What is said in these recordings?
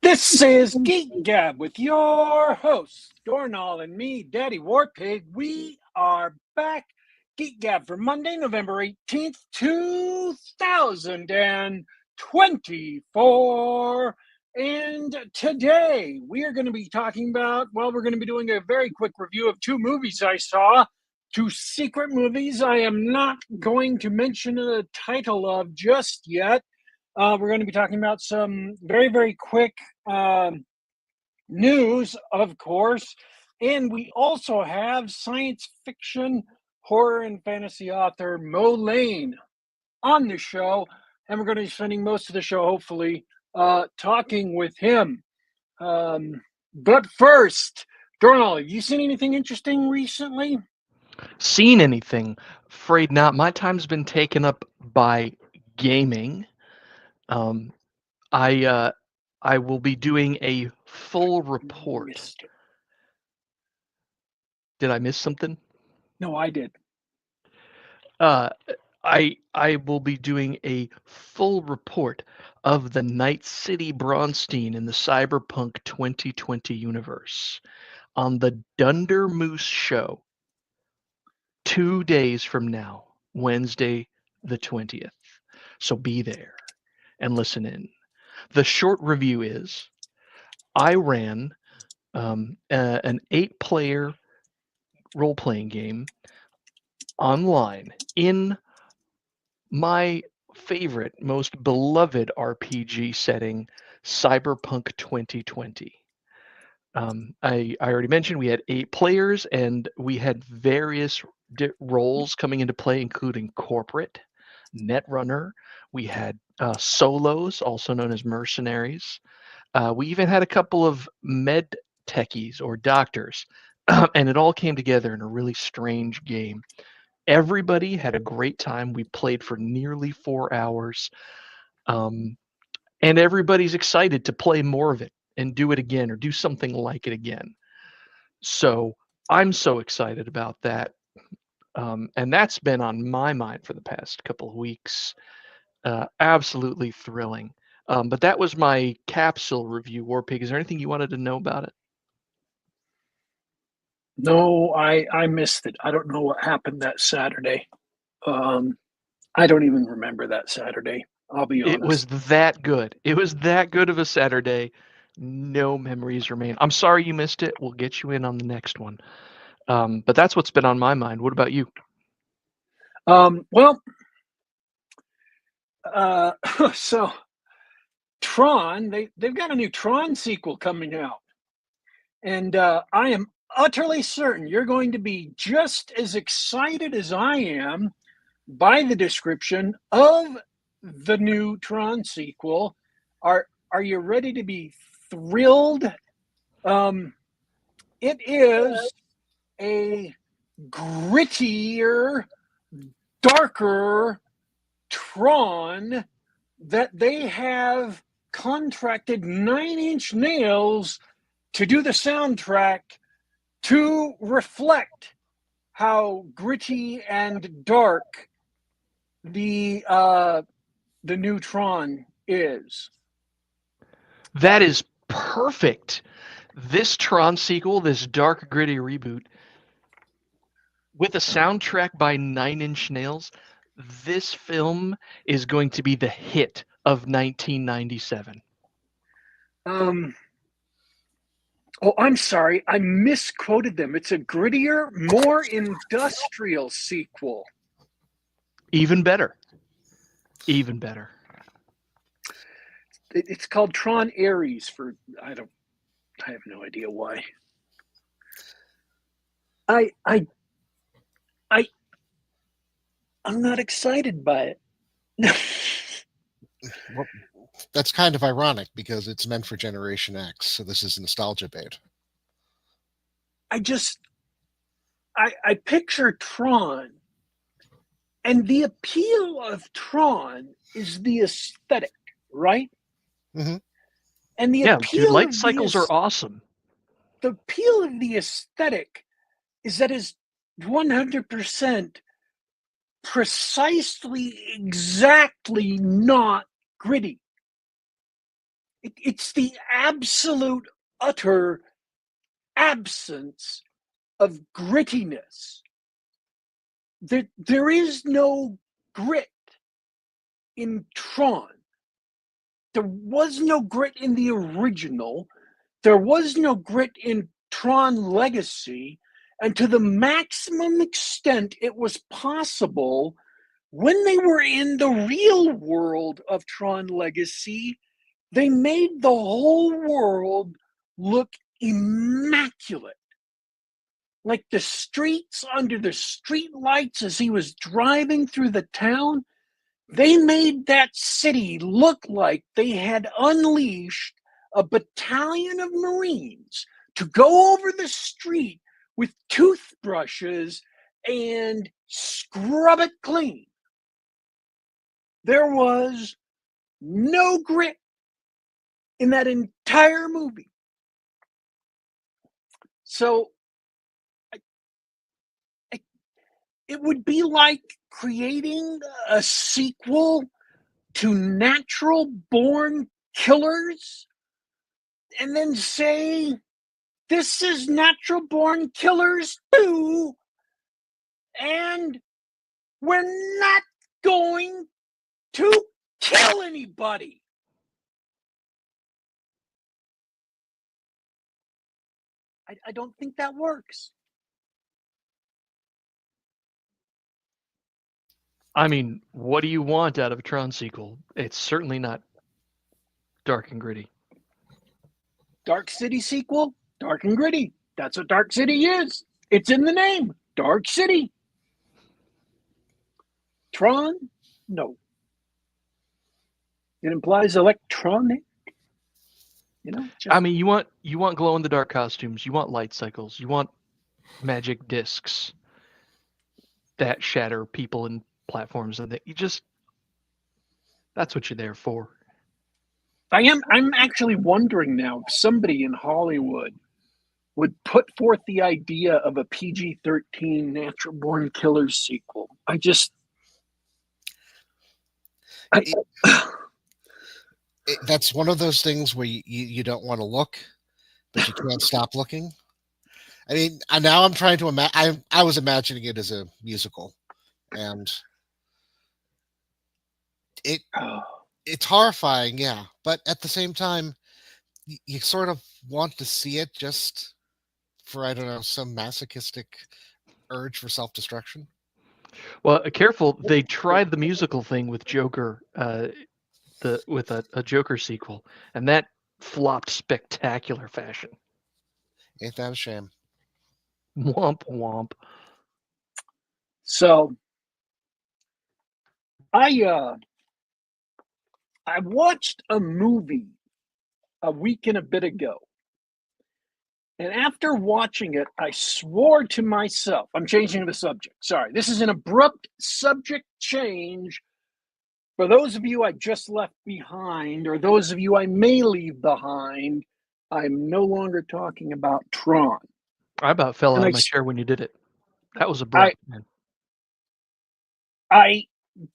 This is Geek Gab with your hosts, Dornall and me, Daddy Warpig. We are back. Geek Gab for Monday, November 18th, 2024. And today we are going to be talking about, we're going to be doing a very quick review of two movies I saw, two secret movies I am not going to mention the title of just yet. We're going to be talking about some very, very quick news, of course. And we also have science fiction, horror, and fantasy author Moe Lane on the show. And we're going to be spending most of the show, hopefully, talking with him. But first, Dornall, have you seen anything interesting recently? Seen anything? Afraid not. My time's been taken up by gaming. I will be doing a full report. Missed it. Did I miss something? No, I did. I will be doing a full report of the Night City Bronstein in the Cyberpunk 2020 universe on the Dunder Moose Show 2 days from now, Wednesday the 20th. So be there and listen in. The short review is I ran an 8-player role-playing game online in my favorite, most beloved RPG setting, Cyberpunk 2020. I already mentioned we had 8 players and we had various roles coming into play, including corporate, netrunner. We had solos, also known as mercenaries. We even had a couple of med techies or doctors, and it all came together in a really strange game. Everybody had a great time. We played for nearly 4 hours, and everybody's excited to play more of it and do it again or do something like it again. So I'm so excited about that. And that's been on my mind for the past couple of weeks. Absolutely thrilling. But that was my capsule review, Warpig. Is there anything you wanted to know about it? No, I missed it. I don't know what happened that Saturday. I don't even remember that Saturday. I'll be It was honest. that good. It was that good of a Saturday. No memories remain. I'm sorry you missed it. We'll get you in on the next one. But that's what's been on my mind. What about you? Well, so Tron, they've got a new Tron sequel coming out, and I am utterly certain you're going to be just as excited as I am by the description of the new Tron sequel. Are you ready to be thrilled? It is a grittier, darker Tron that they have contracted 9-Inch Nails to do the soundtrack to reflect how gritty and dark the new Tron is. That is perfect. This Tron sequel, this dark, gritty reboot, with a soundtrack by 9-Inch Nails, this film is going to be the hit of 1997. Oh, I'm sorry. I misquoted them. It's a grittier, more industrial sequel. Even better. Even better. It's called Tron Ares for I have no idea why. I'm not excited by it. Well, that's kind of ironic because it's meant for Generation X, so this is nostalgia bait. I picture Tron, and the appeal of Tron is the aesthetic, right? Mm-hmm. And the Yeah, appeal dude, light of cycles are awesome. The appeal of the aesthetic is that is 100% precisely, exactly not gritty. It's the absolute, utter absence of grittiness. There is no grit in Tron. There was no grit in the original. There was no grit in Tron Legacy. And to the maximum extent it was possible, when they were in the real world of Tron Legacy, they made the whole world look immaculate. Like the streets under the street lights as he was driving through the town, they made that city look like they had unleashed a battalion of Marines to go over the street with toothbrushes and scrub it clean. There was no grit in that entire movie. So it would be like creating a sequel to Natural Born Killers and then say, this is Natural Born Killers 2, and we're not going to kill anybody. I don't think that works. I mean, what do you want out of a Tron sequel? It's certainly not dark and gritty. Dark City sequel, dark and gritty. That's what Dark City is. It's in the name, Dark City. Tron, no. It implies electronic. You know, I mean, you want glow in the dark costumes, you want light cycles, you want magic discs that shatter people and platforms, and that's what you're there for. I'm actually wondering now if somebody in Hollywood would put forth the idea of a PG-13 Natural Born Killers sequel. That's one of those things where you don't want to look, but you can't stop looking. I mean, now I'm trying to imagine. I was imagining it as a musical, and it's horrifying, yeah. But at the same time, you sort of want to see it just for, I don't know, some masochistic urge for self-destruction. Well, careful. They tried the musical thing with Joker, with a Joker sequel, and that flopped spectacular fashion. Ain't that a shame? Womp womp. So I watched a movie a week and a bit ago. And after watching it, I swore to myself, I'm changing the subject. Sorry, this is an abrupt subject change. For those of you I just left behind, or those of you I may leave behind, I'm no longer talking about Tron. I about fell out of my chair when you did it. That was abrupt, man. I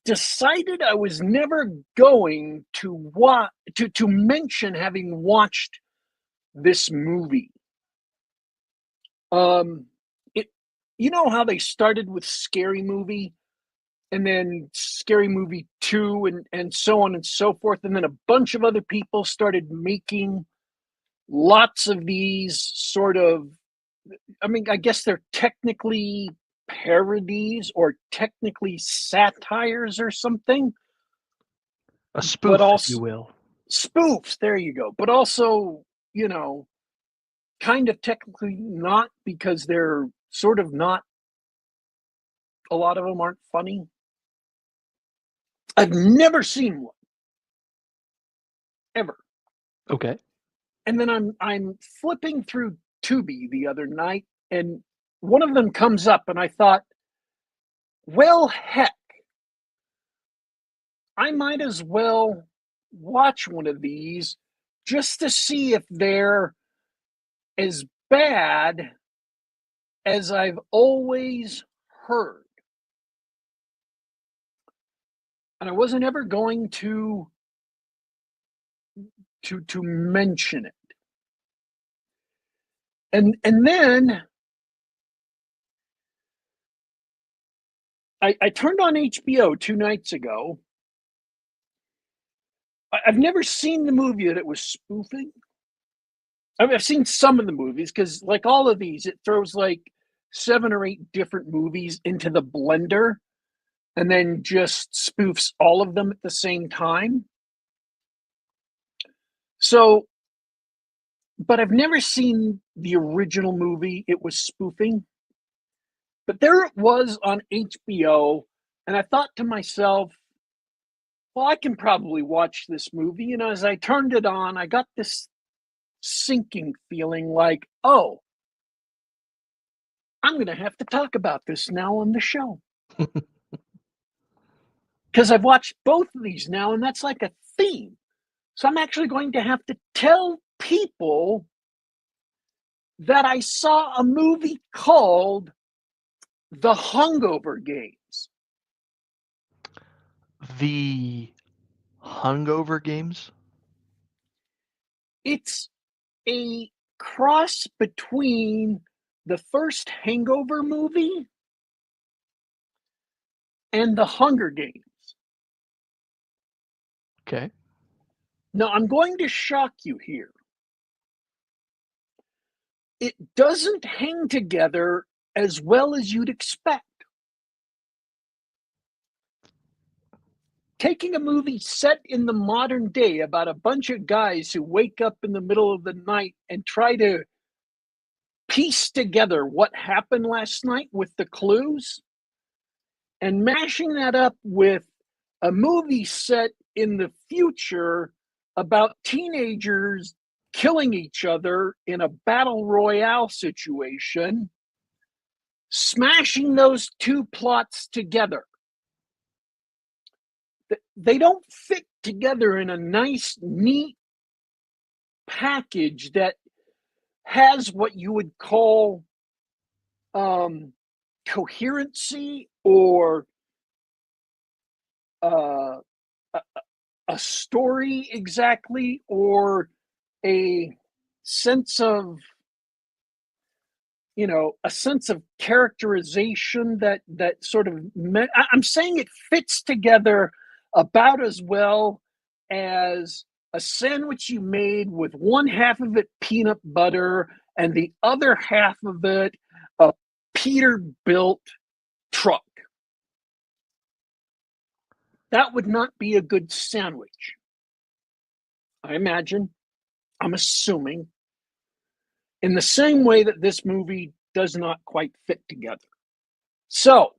decided I was never going to mention having watched this movie. You know how they started with Scary Movie, and then Scary Movie 2, and so on and so forth, and then a bunch of other people started making lots of these sort of, I mean, I guess they're technically parodies or technically satires or something. A spoof, but also, if you will. Spoofs, there you go. But also, you know, kind of technically not, because they're sort of not, a lot of them aren't funny. I've never seen one. Ever. Okay. And then I'm flipping through Tubi the other night, and one of them comes up, and I thought, well, heck, I might as well watch one of these just to see if they're as bad as I've always heard. And I wasn't ever going to to mention it. And then I turned on HBO 2 nights ago. I've never seen the movie that it was spoofing. I've seen some of the movies because, like all of these, it throws like 7 or 8 different movies into the blender and then just spoofs all of them at the same time. So, but I've never seen the original movie it was spoofing. But there it was on HBO, and I thought to myself, well, I can probably watch this movie. And as I turned it on, I got this sinking feeling like, oh, I'm going to have to talk about this now on the show. Because I've watched both of these now, and that's like a theme. So I'm actually going to have to tell people that I saw a movie called The Hungover Games. The Hungover Games? It's a cross between the first Hangover movie and The Hunger Games. Okay. Now, I'm going to shock you here. It doesn't hang together as well as you'd expect. Taking a movie set in the modern day about a bunch of guys who wake up in the middle of the night and try to piece together what happened last night with the clues, and mashing that up with a movie set in the future about teenagers killing each other in a battle royale situation, smashing those two plots together. They don't fit together in a nice, neat package that has what you would call coherency or a story exactly, or a sense of a sense of characterization that sort of I'm saying it fits together about as well as a sandwich you made with one half of it peanut butter and the other half of it a Peterbilt truck. That would not be a good sandwich, I imagine. I'm assuming. In the same way that this movie does not quite fit together. So,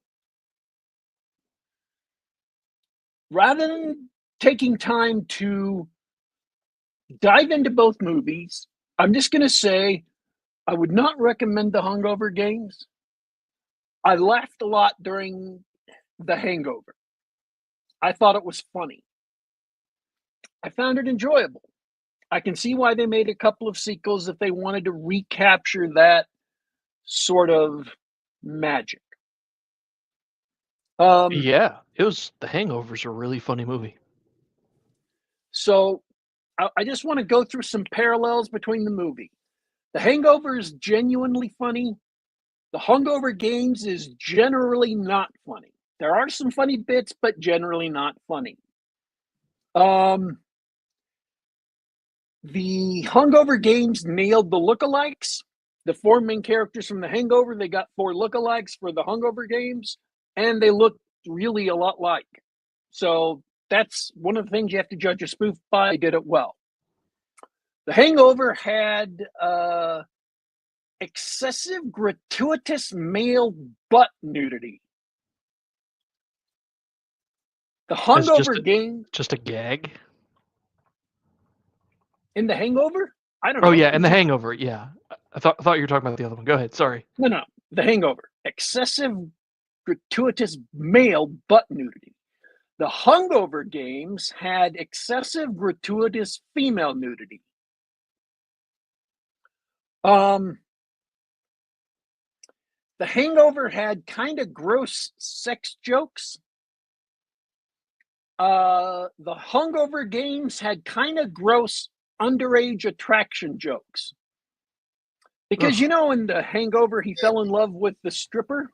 rather than taking time to dive into both movies, I'm just going to say I would not recommend The Hungover Games. I laughed a lot during The Hangover. I thought it was funny. I found it enjoyable. I can see why they made a couple of sequels if they wanted to recapture that sort of magic. Yeah, The Hangover's a really funny movie. So I just want to go through some parallels between the movie. The Hangover is genuinely funny. The Hungover Games is generally not funny. There are some funny bits, but generally not funny. The Hungover Games nailed the lookalikes. The 4 main characters from The Hangover, they got 4 lookalikes for the Hungover Games, and they look really a lot like. So that's one of the things you have to judge a spoof by. They did it well. The Hangover had excessive gratuitous male butt nudity. The Hungover Game. Just a gag? In The Hangover? I don't know. Oh, yeah, in The Hangover, yeah. I thought you were talking about the other one. Go ahead, sorry. No. The Hangover. Excessive gratuitous male butt nudity. The Hungover Games had excessive gratuitous female nudity. The Hangover had kind of gross sex jokes. The Hungover Games had kind of gross underage attraction jokes. Because, Ugh. you know, in The Hangover, he fell in love with the stripper.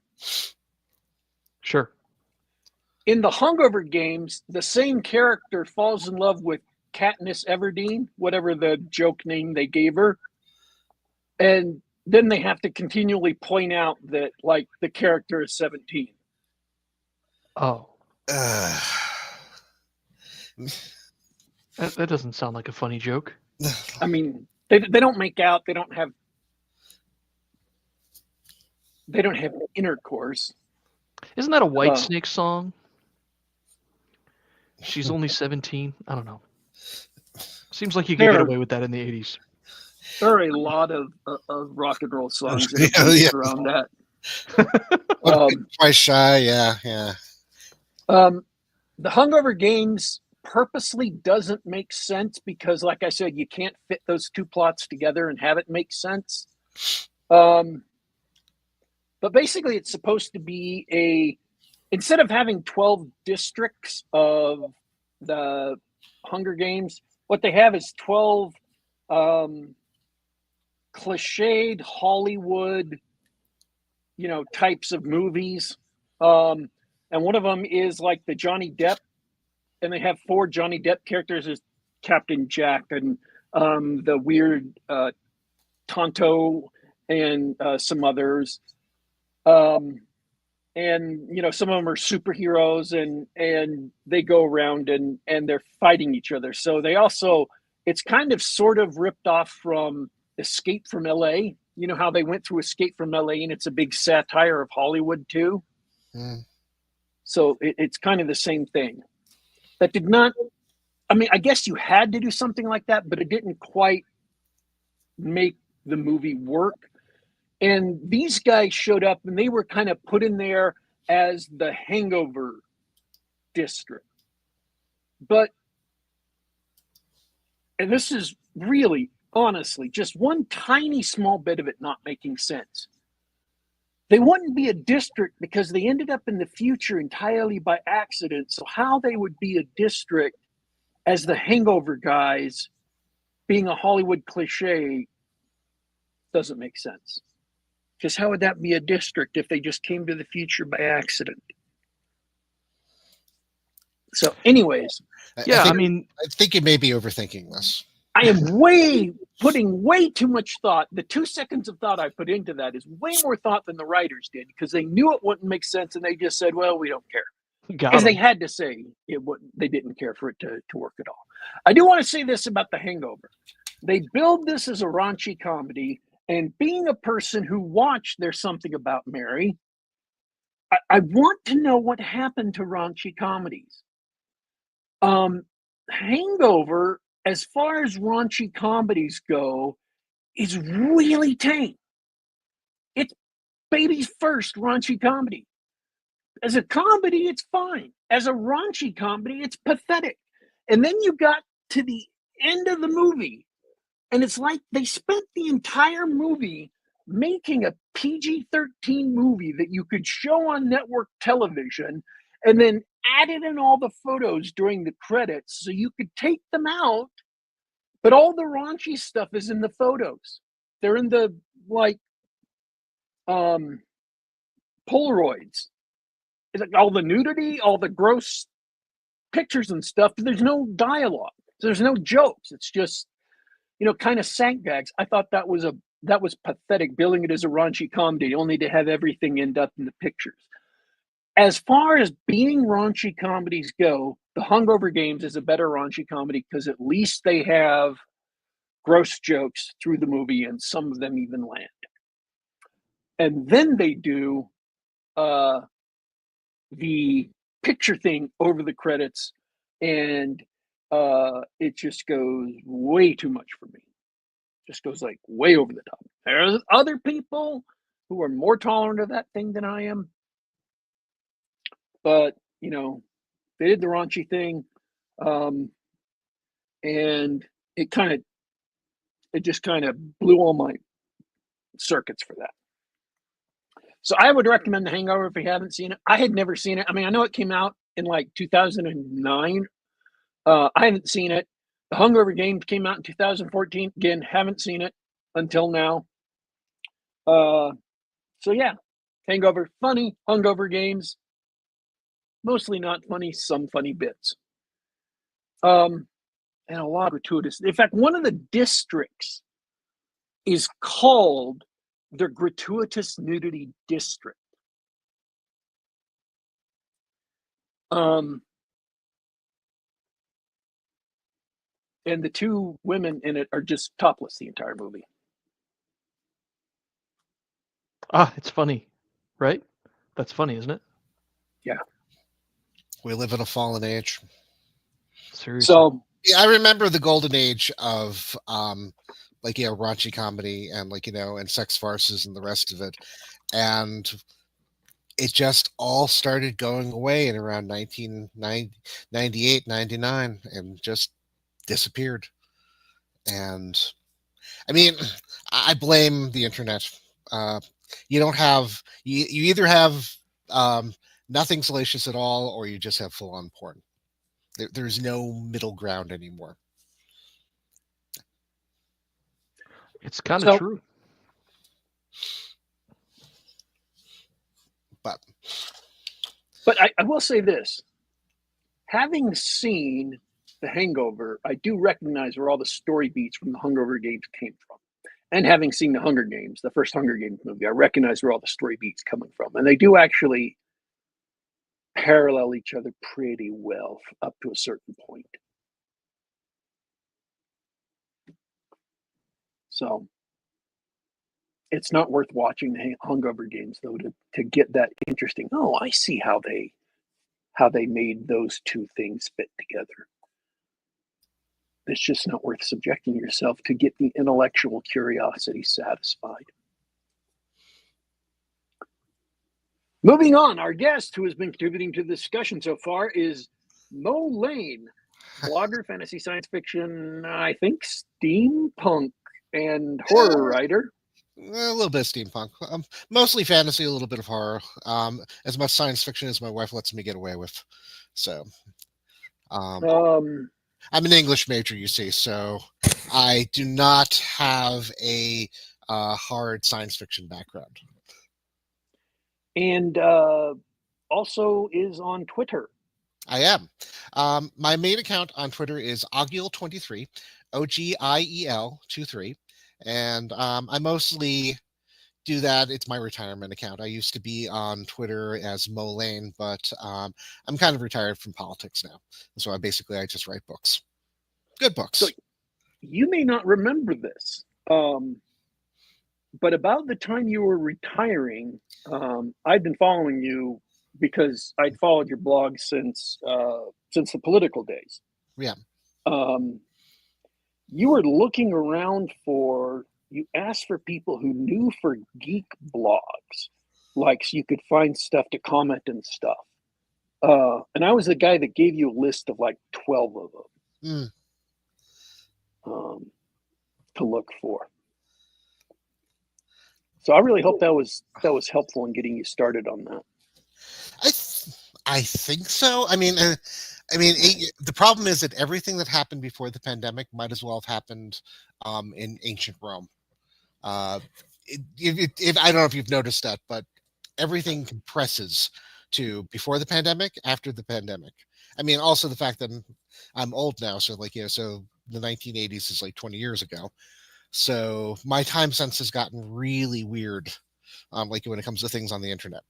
Sure. In the Hungover Games, the same character falls in love with Katniss Everdeen, whatever the joke name they gave her. And then they have to continually point out that, like, the character is 17. Oh, Uh, that doesn't sound like a funny joke. I mean, they don't make out. They don't have intercourse. Isn't that a Whitesnake song? She's only 17. I don't know. Seems like you could get away with that in the 80s. There are a lot of rock and roll songs that are based around that. Twice Shy, yeah. The Hungover Games purposely doesn't make sense because, like I said, you can't fit those two plots together and have it make sense. But basically, it's supposed to be instead of having 12 districts of the Hunger Games, what they have is 12 cliched Hollywood, types of movies. And one of them is like the Johnny Depp, and they have 4 Johnny Depp characters as Captain Jack and the weird Tonto and some others. And some of them are superheroes, and they go around and they're fighting each other. So it's kind of sort of ripped off from Escape from LA. You know how they went through Escape from LA, and it's a big satire of Hollywood too. So it's kind of the same thing. That did not, I mean, I guess you had to do something like that, but it didn't quite make the movie work. And these guys showed up, and they were kind of put in there as the Hangover district. And this is really, honestly, just one tiny small bit of it not making sense. They wouldn't be a district because they ended up in the future entirely by accident. So how they would be a district as the Hangover guys being a Hollywood cliche doesn't make sense. Because how would that be a district if they just came to the future by accident? So anyways. Yeah, I think you may be overthinking this. I am putting way too much thought. The 2 seconds of thought I put into that is way more thought than the writers did, because they knew it wouldn't make sense and they just said, well, we don't care. Because they had to say it wouldn't. They didn't care for it to work at all. I do want to say this about The Hangover. They build this as a raunchy comedy, and being a person who watched There's Something About Mary, I want to know what happened to raunchy comedies. Hangover, as far as raunchy comedies go, is really tame. It's baby's first raunchy comedy. As a comedy, it's fine. As a raunchy comedy, it's pathetic. And then you got to the end of the movie, and it's like they spent the entire movie making a PG-13 movie that you could show on network television, and then added in all the photos during the credits so you could take them out, but all the raunchy stuff is in the photos. They're in the Polaroids. It's like all the nudity, all the gross pictures and stuff, but there's no dialogue. There's no jokes. It's just, kind of sandbags. I thought that was pathetic, billing it as a raunchy comedy, only to have everything end up in the pictures. As far as being raunchy comedies go, The Hungover Games is a better raunchy comedy because at least they have gross jokes through the movie, and some of them even land. And then they do the picture thing over the credits, and it just goes way too much for me. Just goes like way over the top. There's other people who are more tolerant of that thing than I am. But, they did the raunchy thing. And it just kind of blew all my circuits for that. So I would recommend The Hangover if you haven't seen it. I had never seen it. I mean, I know it came out in like 2009. I haven't seen it. The Hungover Games came out in 2014. Again, haven't seen it until now. So yeah, Hangover, funny Hungover Games. Mostly not funny, some funny bits. And a lot of gratuitous. In fact, one of the districts is called the Gratuitous Nudity District. And the two women in it are just topless the entire movie. It's funny, right? That's funny, isn't it? Yeah. We live in a fallen age. Seriously. So yeah, I remember the golden age of raunchy comedy and and sex farces and the rest of it. And it just all started going away in around 1998, 99 and just disappeared. And I mean, I blame the internet. You don't have you either have nothing salacious at all, or you just have full on porn. There's no middle ground anymore. It's kind of true. But I will say this. Having seen The Hangover, I do recognize where all the story beats from the Hungover Games came from. And having seen the Hunger Games, the first Hunger Games movie, I recognize where all the story beats coming from. And they do actually parallel each other pretty well up to a certain point. So it's not worth watching the Hungover Games though to get that interesting. Oh, I see how they made those two things fit together. It's just not worth subjecting yourself to get the intellectual curiosity satisfied. Moving on, our guest who has been contributing to the discussion so far is Moe Lane, blogger, fantasy science fiction, I think steampunk and horror writer. A little bit of steampunk, mostly fantasy, a little bit of horror, as much science fiction as my wife lets me get away with. So, I'm an English major, you see, so I do not have a hard science fiction background. And also is on Twitter. I am. My main account on Twitter is Ogiel23, OGIEL23. And I mostly do that. It's my retirement account. I used to be on Twitter as Moe Lane, but I'm kind of retired from politics now. So I just write books. Good books. So you may not remember this, but about the time you were retiring, I'd been following you because I'd followed your blog since the political days. Yeah. You were looking around you asked for people who knew for geek blogs, like so you could find stuff to comment and stuff. And I was the guy that gave you a list of like 12 of them to look for. So I really hope that was helpful in getting you started on that. I think so. I mean, the problem is that everything that happened before the pandemic might as well have happened in ancient Rome. I don't know if you've noticed that, but everything compresses to before the pandemic, after the pandemic. I mean, also the fact that I'm old now, so so the 1980s is like 20 years ago. So my time sense has gotten really weird, when it comes to things on the internet.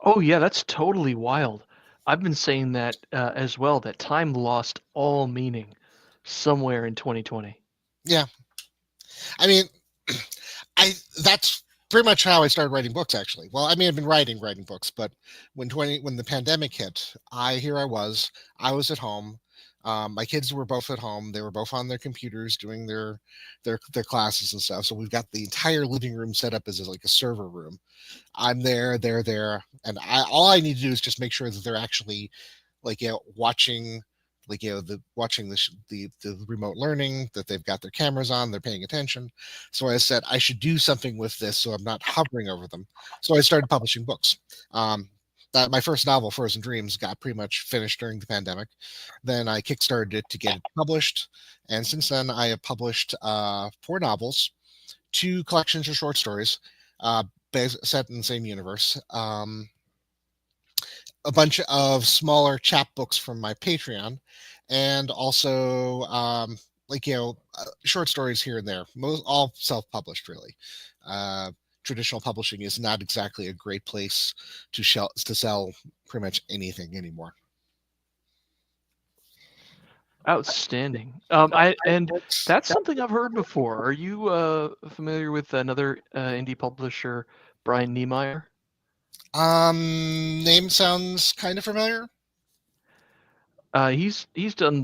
Oh yeah, that's totally wild. I've been saying that as well, that time lost all meaning somewhere in 2020. Yeah. I mean, that's pretty much how I started writing books, actually. Well, I mean, I've been writing books, but when the pandemic hit, I was at home. My kids were both at home. They were both on their computers doing their classes and stuff. So we've got the entire living room set up as like a server room. I'm there, they're there, and all I need to do is just make sure that they're actually watching watching the remote learning, that they've got their cameras on, they're paying attention. So I said I should do something with this so I'm not hovering over them. So I started publishing books. my first novel, Frozen Dreams, got pretty much finished during the pandemic. Then I kickstarted it to get it published, and since then I have published 4 novels, 2 collections of short stories, set in the same universe. A bunch of smaller chapbooks from my Patreon, and also short stories here and there. All self-published, really. Traditional publishing is not exactly a great place to sell pretty much anything anymore. Outstanding. And that's something I've heard before. Are you familiar with another indie publisher, Brian Niemeyer? Name sounds kind of familiar. He's done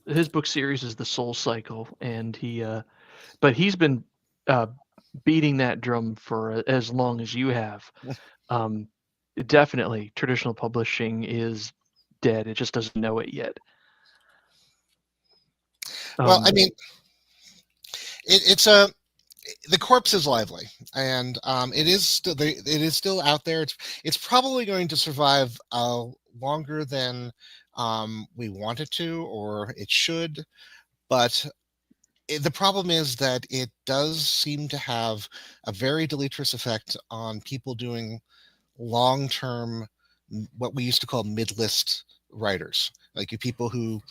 his book series is the Soul Cycle, and but he's been beating that drum for as long as you have. Definitely, traditional publishing is dead. It just doesn't know it yet. Well, I mean, the corpse is lively, and it is still out there. It's probably going to survive longer than we want it to, or it should. But the problem is that it does seem to have a very deleterious effect on people doing long-term, what we used to call mid-list writers, like people who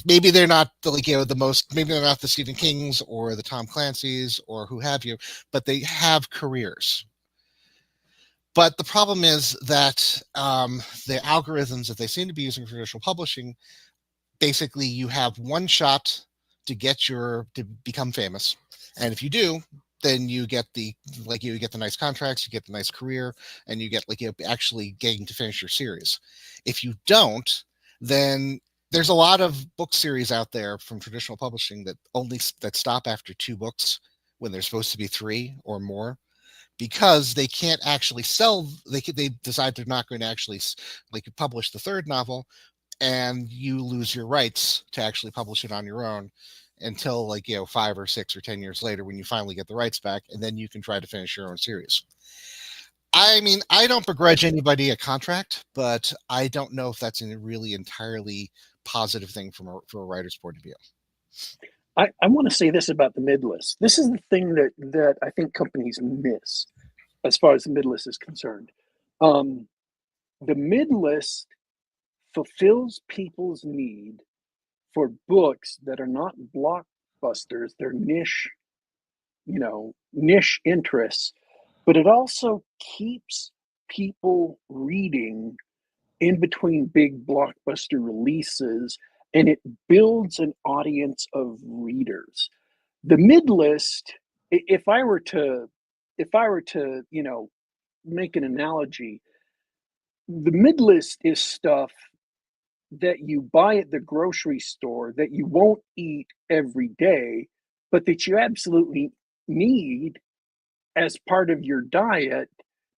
maybe they're not maybe they're not the Stephen Kings or the Tom Clancy's or who have you, but they have careers. But the problem is that the algorithms that they seem to be using for traditional publishing, basically you have one shot to become famous, and if you do, then you get the nice contracts, you get the nice career, and you get actually getting to finish your series. If you don't, then there's a lot of book series out there from traditional publishing that stop after 2 books when they're supposed to be 3 or more, because they can't actually sell. They decide they're not going to actually publish the 3rd novel, and you lose your rights to actually publish it on your own until 5 or 6 or 10 years later, when you finally get the rights back, and then you can try to finish your own series. I mean, I don't begrudge anybody a contract, but I don't know if that's a really entirely positive thing from a writer's point of view. I want to say this about the mid-list. This is the thing that I think companies miss as far as the mid-list is concerned. The mid-list fulfills people's need for books that are not blockbusters, they're niche interests, but it also keeps people reading in between big blockbuster releases, and it builds an audience of readers. The mid list, if I were to make an analogy, the mid list is stuff that you buy at the grocery store that you won't eat every day, but that you absolutely need as part of your diet,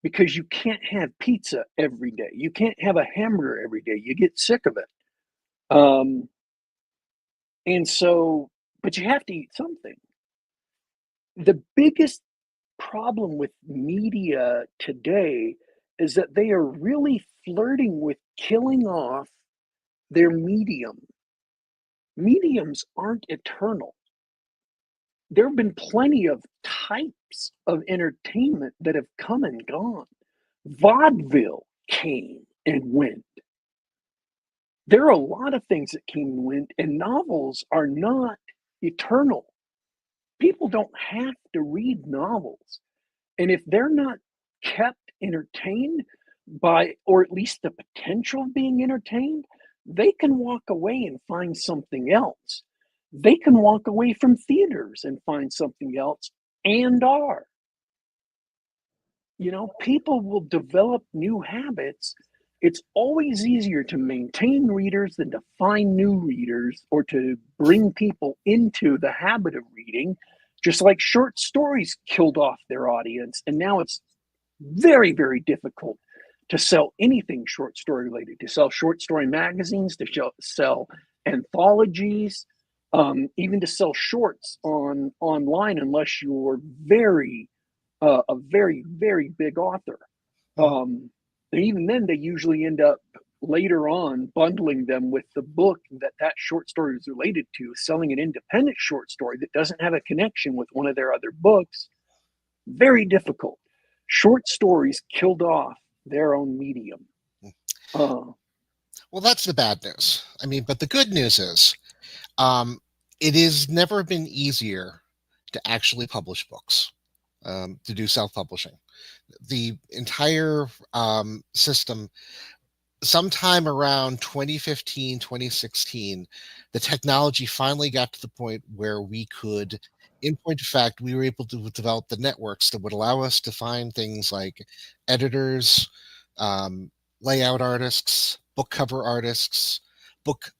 because you can't have pizza every day. You can't have a hamburger every day. You get sick of it. And so, but you have to eat something. The biggest problem with media today is that they are really flirting with killing off their medium. Mediums aren't eternal. There have been plenty of types of entertainment that have come and gone. Vaudeville came and went. There are a lot of things that came and went, and novels are not eternal. People don't have to read novels. And if they're not kept entertained by, or at least the potential of being entertained, they can walk away and find something else. They can walk away from theaters and find something else, and are. People will develop new habits. It's always easier to maintain readers than to find new readers or to bring people into the habit of reading. Just like short stories killed off their audience, and now it's very, very difficult to sell anything short story related, to sell short story magazines, to sell anthologies, even to sell shorts online, unless you're a very, very big author. even then, they usually end up later on bundling them with the book that short story is related to, selling an independent short story that doesn't have a connection with one of their other books. Very difficult. Short stories killed off their own medium. Well, that's the bad news. I mean, but the good news is, it has never been easier to actually publish books, to do self-publishing. The entire system, sometime around 2015, 2016, the technology finally got to the point where we could, in point of fact, we were able to develop the networks that would allow us to find things like editors, um, layout artists, book cover artists, book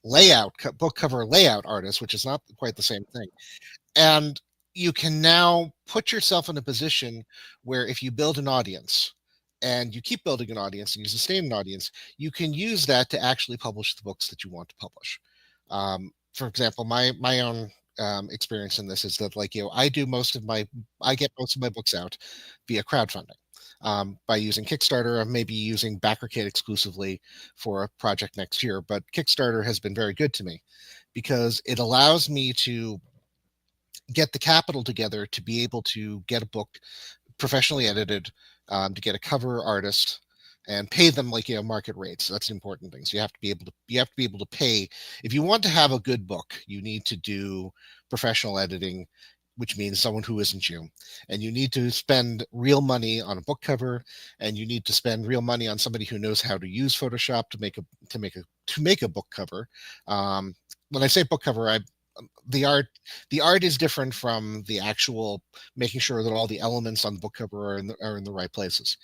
cover layout artists, which is not quite the same thing. And you can now put yourself in a position where if you build an audience and you keep building an audience and you sustain an audience, you can use that to actually publish the books that you want to publish. For example, my own experience in this is that, like, I get most of my books out via crowdfunding. By using Kickstarter, I'm maybe using BackerKit exclusively for a project next year, but Kickstarter has been very good to me because it allows me to get the capital together to be able to get a book professionally edited, to get a cover artist, and pay them like market rates. So that's the important thing. So you have to be able to pay. If you want to have a good book, you need to do professional editing, which means someone who isn't you, and you need to spend real money on a book cover, and you need to spend real money on somebody who knows how to use Photoshop to make a book cover. When I say book cover, the art is different from the actual making sure that all the elements on the book cover are in the right places.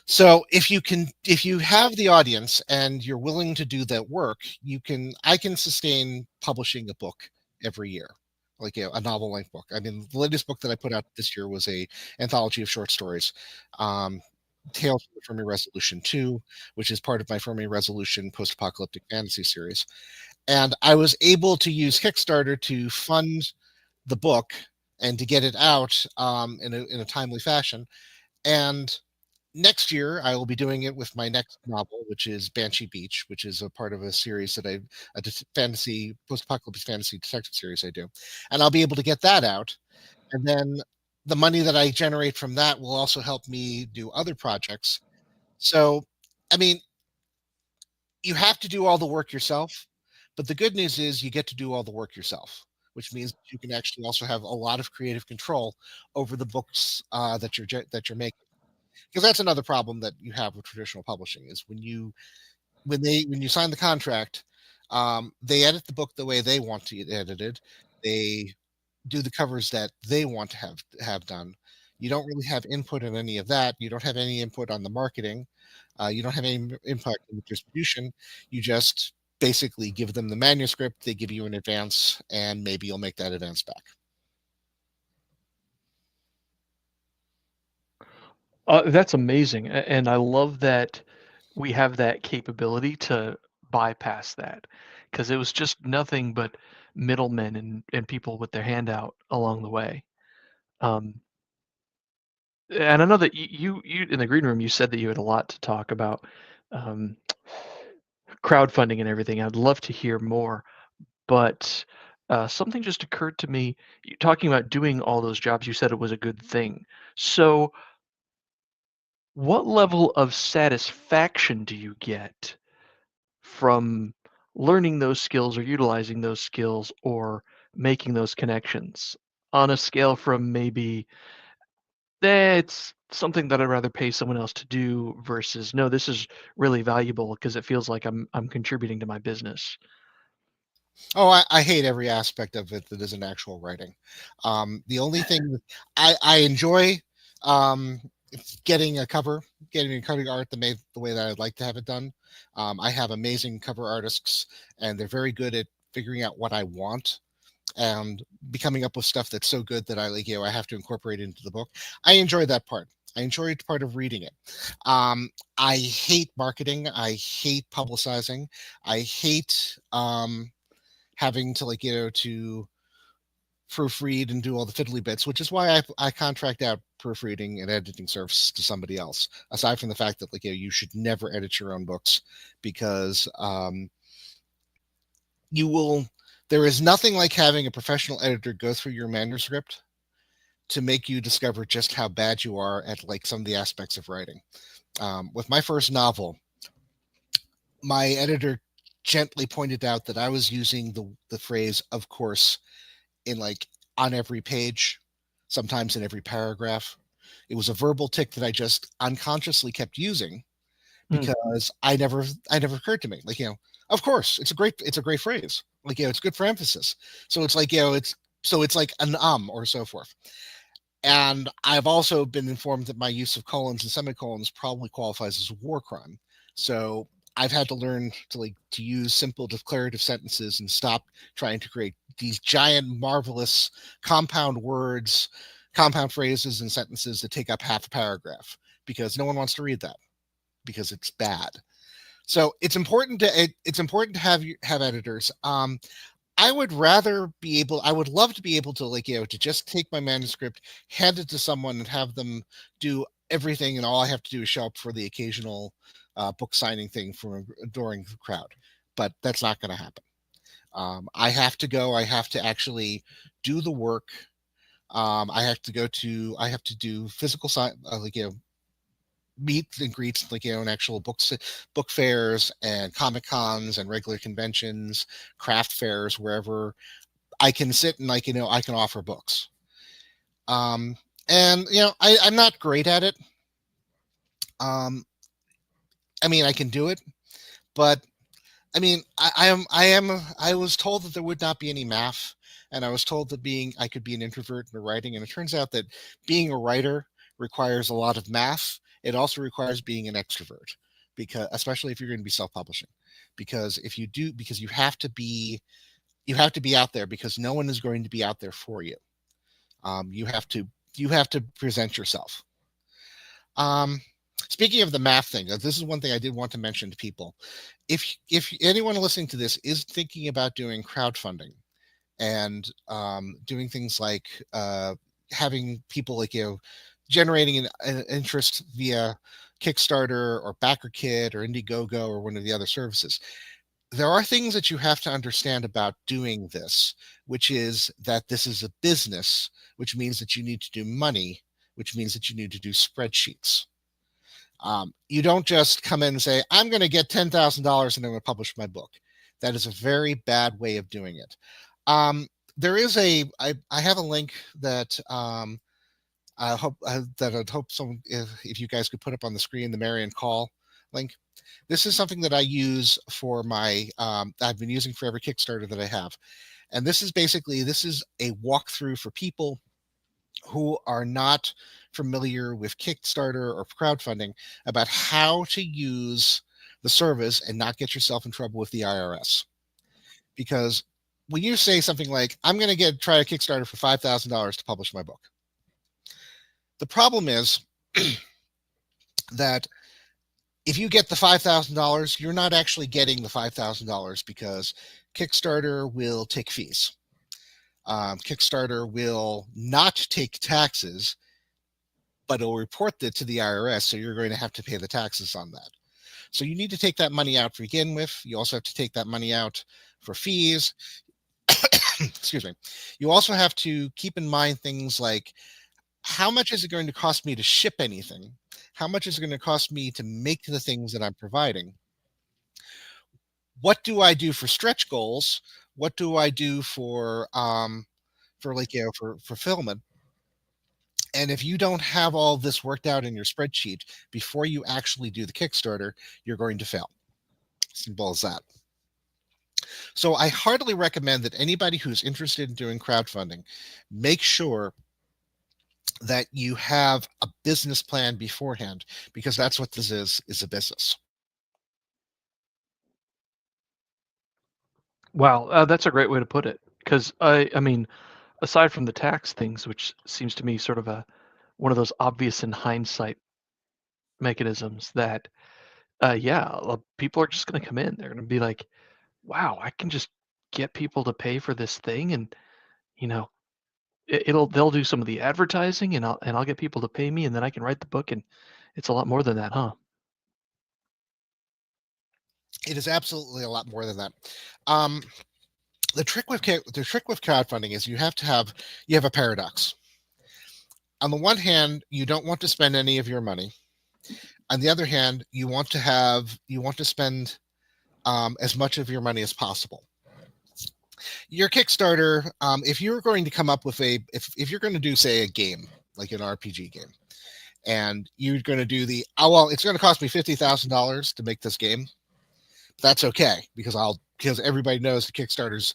So if you have the audience and you're willing to do that work, I can sustain publishing a book every year, like a novel length book. I mean, the latest book that I put out this year was a anthology of short stories, Tales from the Fermi Resolution 2, which is part of my Fermi Resolution post-apocalyptic fantasy series. And I was able to use Kickstarter to fund the book and to get it out, in a timely fashion. And next year, I will be doing it with my next novel, which is Banshee Beach, which is a part of a series that fantasy, post-apocalyptic fantasy detective series I do. And I'll be able to get that out. And then the money that I generate from that will also help me do other projects. So, I mean, you have to do all the work yourself, but the good news is you get to do all the work yourself, which means you can actually also have a lot of creative control over the books that you're making. Because that's another problem that you have with traditional publishing is when you sign the contract, they edit the book the way they want to get edited. They do the covers that they want to have done. You don't really have input in any of that. You don't have any input on the marketing. You don't have any input in the distribution. You just basically give them the manuscript. They give you an advance, and maybe you'll make that advance back. That's amazing, and I love that we have that capability to bypass that because it was just nothing but middlemen and people with their hand out along the way. Um, and I know that you in the green room you said that you had a lot to talk about, um, crowdfunding and everything. I'd love to hear more, but something just occurred to me. You talking about doing all those jobs, you said it was a good thing. So, what level of satisfaction do you get from learning those skills or utilizing those skills or making those connections on a scale from maybe it's something that I'd rather pay someone else to do versus no, this is really valuable because it feels like I'm contributing to my business. Oh, I hate every aspect of it that isn't actual writing. The only thing I enjoy, um, getting a cover art that made the way that I'd like to have it done. I have amazing cover artists, and they're very good at figuring out what I want and coming up with stuff that's so good that I have to incorporate it into the book. I enjoy that part. I enjoy the part of reading it. I hate marketing. I hate publicizing. I hate having to to proofread and do all the fiddly bits, which is why I contract out proofreading and editing services to somebody else. Aside from the fact that you should never edit your own books, because you will. There is nothing like having a professional editor go through your manuscript to make you discover just how bad you are at some of the aspects of writing. With my first novel, my editor gently pointed out that I was using the phrase "of course" in on every page, sometimes in every paragraph. It was a verbal tick that I just unconsciously kept using because I never occurred to me. Of course, it's a great phrase. It's good for emphasis. So it's it's like an or so forth. And I've also been informed that my use of colons and semicolons probably qualifies as a war crime. So I've had to learn to use simple declarative sentences and stop trying to create these giant, marvelous compound words, compound phrases and sentences that take up half a paragraph, because no one wants to read that because it's bad. So it's important to have editors. I would love to be able to to just take my manuscript, hand it to someone, and have them do everything, and all I have to do is show up for the occasional book signing thing from an adoring crowd. But that's not going to happen. I have to go. I have to actually do the work. I have to do physical meet and greets in actual book fairs and comic cons and regular conventions, craft fairs, wherever I can sit and I can offer books. And I'm not great at it. I mean, I can do it, but I mean, I was told that there would not be any math, and I was told that I could be an introvert in writing, and it turns out that being a writer requires a lot of math. It also requires being an extrovert, because especially if you're going to be self-publishing, because you have to be out there, because no one is going to be out there for you. You have to present yourself. Speaking of the math thing, this is one thing I did want to mention to people. If anyone listening to this is thinking about doing crowdfunding and doing things like having people generating an interest via Kickstarter or BackerKit or Indiegogo or one of the other services, there are things that you have to understand about doing this, which is that this is a business, which means that you need to do money, which means that you need to do spreadsheets. You don't just come in and say, I'm going to get $10,000 and I'm going to publish my book. That is a very bad way of doing it. There is I have a link that I'd hope someone, if you guys could put up on the screen, the Marion Call link. This is something that I use for my, I've been using for every Kickstarter that I have. And this is a walkthrough for people who are not familiar with Kickstarter or crowdfunding about how to use the service and not get yourself in trouble with the IRS. Because when you say something like, I'm going to try a Kickstarter for $5,000 to publish my book, the problem is that if you get the $5,000, you're not actually getting the $5,000, because Kickstarter will take fees. Kickstarter will not take taxes, but it'll report that to the IRS, so you're going to have to pay the taxes on that. So you need to take that money out to begin with. You also have to take that money out for fees. Excuse me. You also have to keep in mind things like, how much is it going to cost me to ship anything? How much is it going to cost me to make the things that I'm providing? What do I do for stretch goals? What do I do for fulfillment? And if you don't have all this worked out in your spreadsheet before you actually do the Kickstarter, you're going to fail. Simple as that. So I heartily recommend that anybody who's interested in doing crowdfunding, make sure that you have a business plan beforehand, because that's what this is a business. Wow, that's a great way to put it. Because I mean, aside from the tax things, which seems to me sort of one of those obvious in hindsight mechanisms that, people are just going to come in. They're going to be like, wow, I can just get people to pay for this thing, and you know, they'll do some of the advertising, and I'll get people to pay me, and then I can write the book, and it's a lot more than that, huh? It is absolutely a lot more than that. Um, the trick with crowdfunding is you have a paradox. On the one hand, you don't want to spend any of your money. On the other hand, you want to spend as much of your money as possible. Your Kickstarter, if you're going to come up with if you're going to do, say, a game like an RPG game, and you're going to do it's going to cost me $50,000 to make this game. That's okay because everybody knows the Kickstarters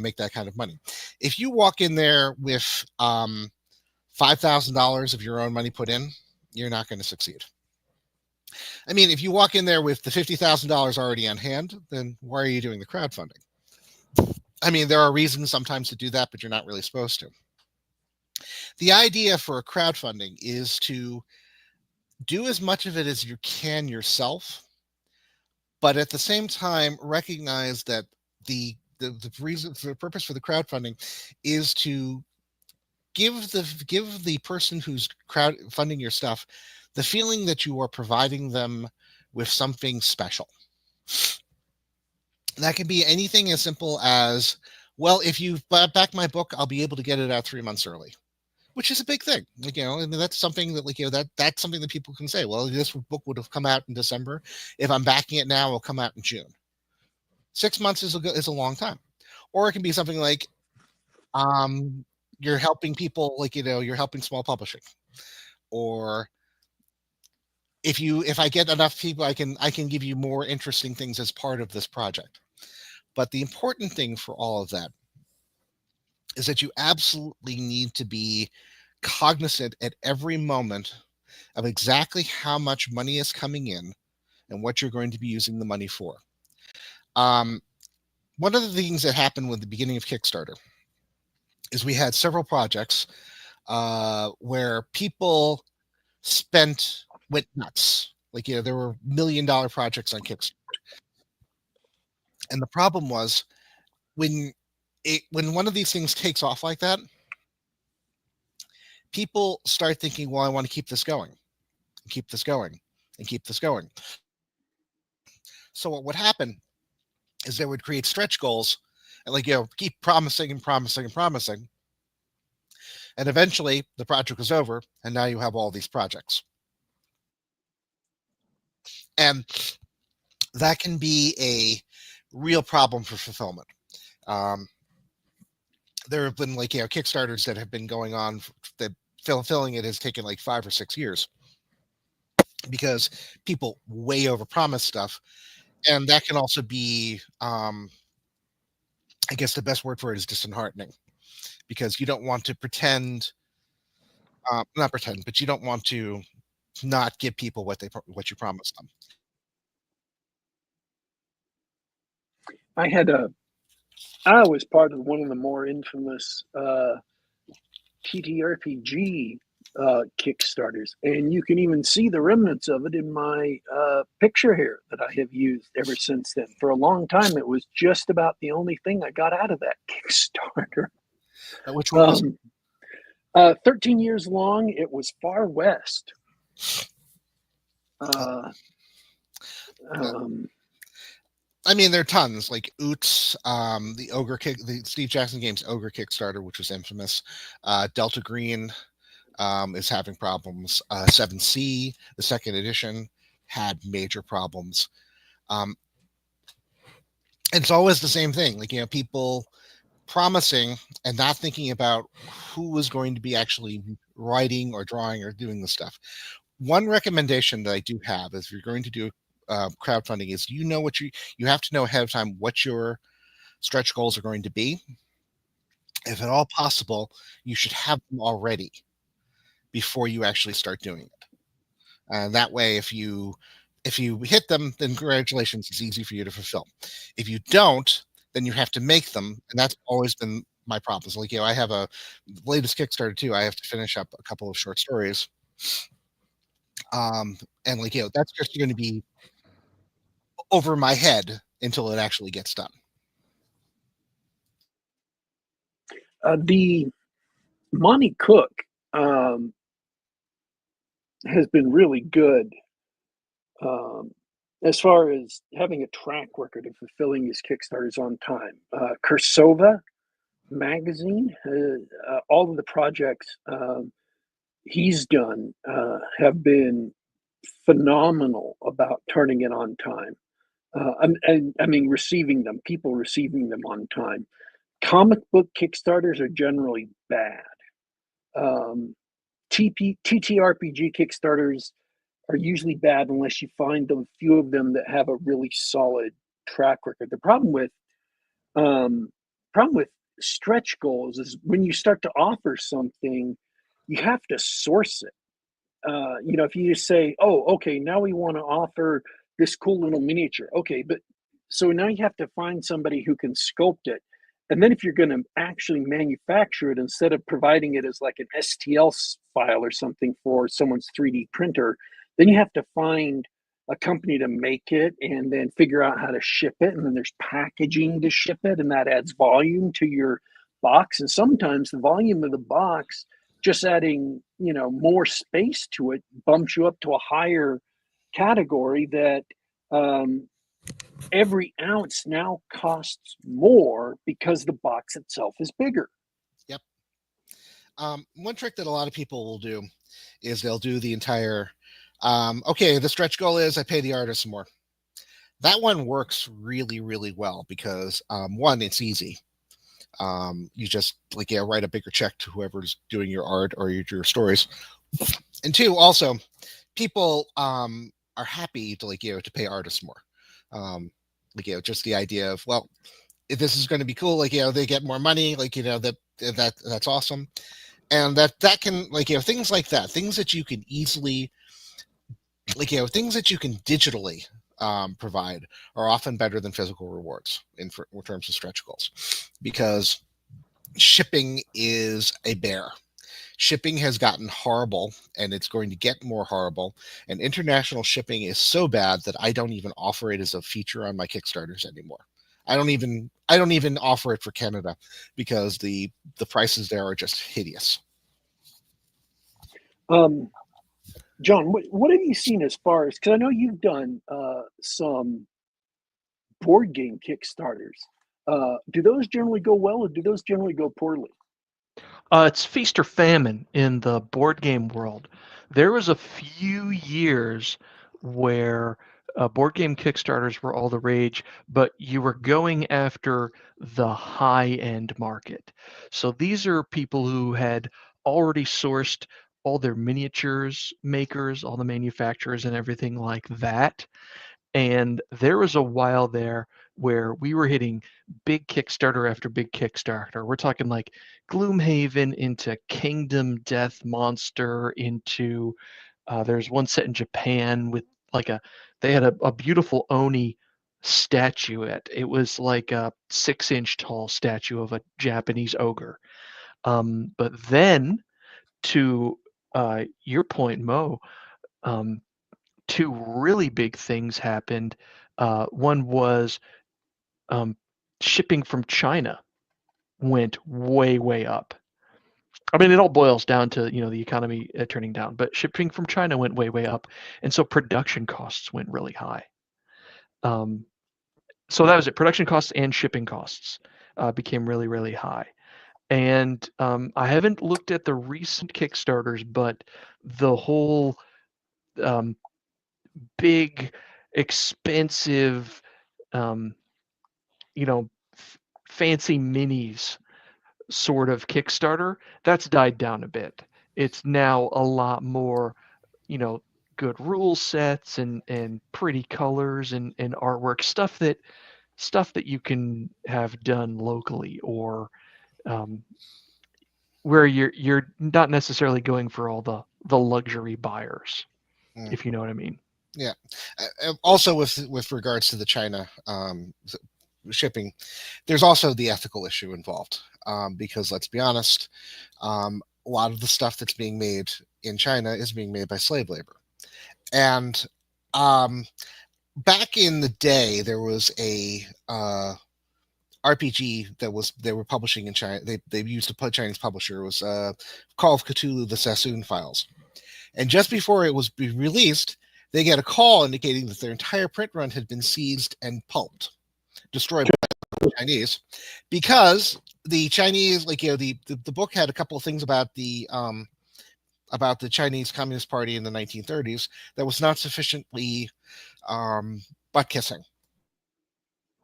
make that kind of money. If you walk in there with $5,000 of your own money put in, you're not going to succeed. I mean, if you walk in there with the $50,000 already on hand, then why are you doing the crowdfunding? I mean, there are reasons sometimes to do that, but you're not really supposed to. The idea for crowdfunding is to do as much of it as you can yourself, but at the same time recognize that the purpose for the crowdfunding is to give the person who's crowdfunding your stuff the feeling that you are providing them with something special. That can be anything as simple as, well, if you back my book, I'll be able to get it out 3 months early, which is a big thing. I mean, that's something that that's something that people can say, well, this book would have come out in December. If I'm backing it now, it'll come out in June. 6 months is a long time. Or it can be something like, you're helping people, you're helping small publishing. Or if I get enough people, I can give you more interesting things as part of this project. But the important thing for all of that is that you absolutely need to be cognizant at every moment of exactly how much money is coming in and what you're going to be using the money for. One of the things that happened with the beginning of Kickstarter is we had several projects where people went nuts. There were $1 million projects on Kickstarter. And the problem was when one of these things takes off like that, people start thinking, well, I want to keep this going, and keep this going, and keep this going. So what would happen is they would create stretch goals and keep promising and promising and promising. And eventually the project was over, and now you have all these projects. And that can be a real problem for fulfillment. There have been Kickstarters that have been going on that fulfilling it has taken 5 or 6 years because people way overpromise stuff. And that can also be, I guess the best word for it is disheartening, because you don't want to not pretend, but you don't want to not give people what you promised them. I was part of one of the more infamous TTRPG Kickstarters, and you can even see the remnants of it in my picture here that I have used ever since then. For a long time, it was just about the only thing I got out of that Kickstarter. Which one was it? 13 years long. It was Far West. I mean, there are tons like Oots, the Steve Jackson Games Ogre Kickstarter, which was infamous. Delta Green is having problems. 7C, the second edition, had major problems. And it's always the same thing. People promising and not thinking about who was going to be actually writing or drawing or doing the stuff. One recommendation that I do have is if you're going to do crowdfunding is you have to know ahead of time what your stretch goals are going to be. If at all possible, you should have them already before you actually start doing it. And that way, if you hit them, then congratulations, it's easy for you to fulfill. If you don't, then you have to make them, and that's always been my problem. So, I have the latest Kickstarter too. I have to finish up a couple of short stories, and that's just going to be over my head until it actually gets done. The Monty Cook um, has been really good um, as far as having a track record of fulfilling his Kickstarters on time. Kursova magazine, all of the projects he's done have been phenomenal about turning it on time. And I mean, people receiving them on time. Comic book Kickstarters are generally bad. Um, TTRPG Kickstarters are usually bad unless you find the few of them that have a really solid track record. The um, problem with stretch goals is when you start to offer something, you have to source it. If you just say, "Oh, okay, now we want to offer this cool little miniature," okay, but so now you have to find somebody who can sculpt it, and then if you're going to actually manufacture it, instead of providing it as like an STL file or something for someone's 3D printer, then you have to find a company to make it and then figure out how to ship it, and then there's packaging to ship it, and that adds volume to your box, and sometimes the volume of the box just adding more space to it bumps you up to a higher category that um, every ounce now costs more because the box itself is bigger. Yep. One trick that a lot of people will do is they'll do the entire okay, the stretch goal is I pay the artist more. That one works really, really well because one, it's easy. You just write a bigger check to whoever's doing your art or your stories. And two, also, people are happy to to pay artists more. Just the idea of, well, if this is going to be cool, they get more money, that's awesome. And that can things like that, things that you can easily things that you can digitally provide are often better than physical rewards in terms of stretch goals, because shipping is a bear. Shipping has gotten horrible, and it's going to get more horrible. And international shipping is so bad that I don't even offer it as a feature on my Kickstarters anymore. I don't even offer it for Canada because the prices there are just hideous. John, what have you seen as far as, because I know you've done some board game Kickstarters. Do those generally go well, or do those generally go poorly? It's feast or famine in the board game world. There was a few years where board game Kickstarters were all the rage, but you were going after the high-end market. So these are people who had already sourced all their miniatures makers, all the manufacturers and everything like that. And there was a while there where we were hitting big Kickstarter after big Kickstarter. We're talking like Gloomhaven into Kingdom Death Monster into there's one set in Japan with they had a beautiful Oni statuette. It was like a 6-inch tall statue of a Japanese ogre. But then to your point, Mo, um, two really big things happened. One was um, shipping from China went way, way up. I mean, it all boils down to the economy turning down, but shipping from China went way, way up, and so production costs went really high. So that was it. Production costs and shipping costs became really, really high. And I haven't looked at the recent Kickstarters, but the whole um, big, expensive, um, fancy minis sort of Kickstarter, that's died down a bit. It's now a lot more, you know, good rule sets and pretty colors and artwork stuff that you can have done locally, or um, where you're not necessarily going for all the luxury buyers, Mm. if you know what I mean. Yeah. Also, with regards to the China shipping, there's also the ethical issue involved, because let's be honest, a lot of the stuff that's being made in China is being made by slave labor. And back in the day, there was RPG that they were publishing in China. They used a Chinese publisher. It was Call of Cthulhu: The Sassoon Files. And just before it was released, they get a call indicating that their entire print run had been seized and pulped, destroyed by the Chinese, because the Chinese, the book had a couple of things about the Chinese Communist Party in the 1930s that was not sufficiently butt kissing.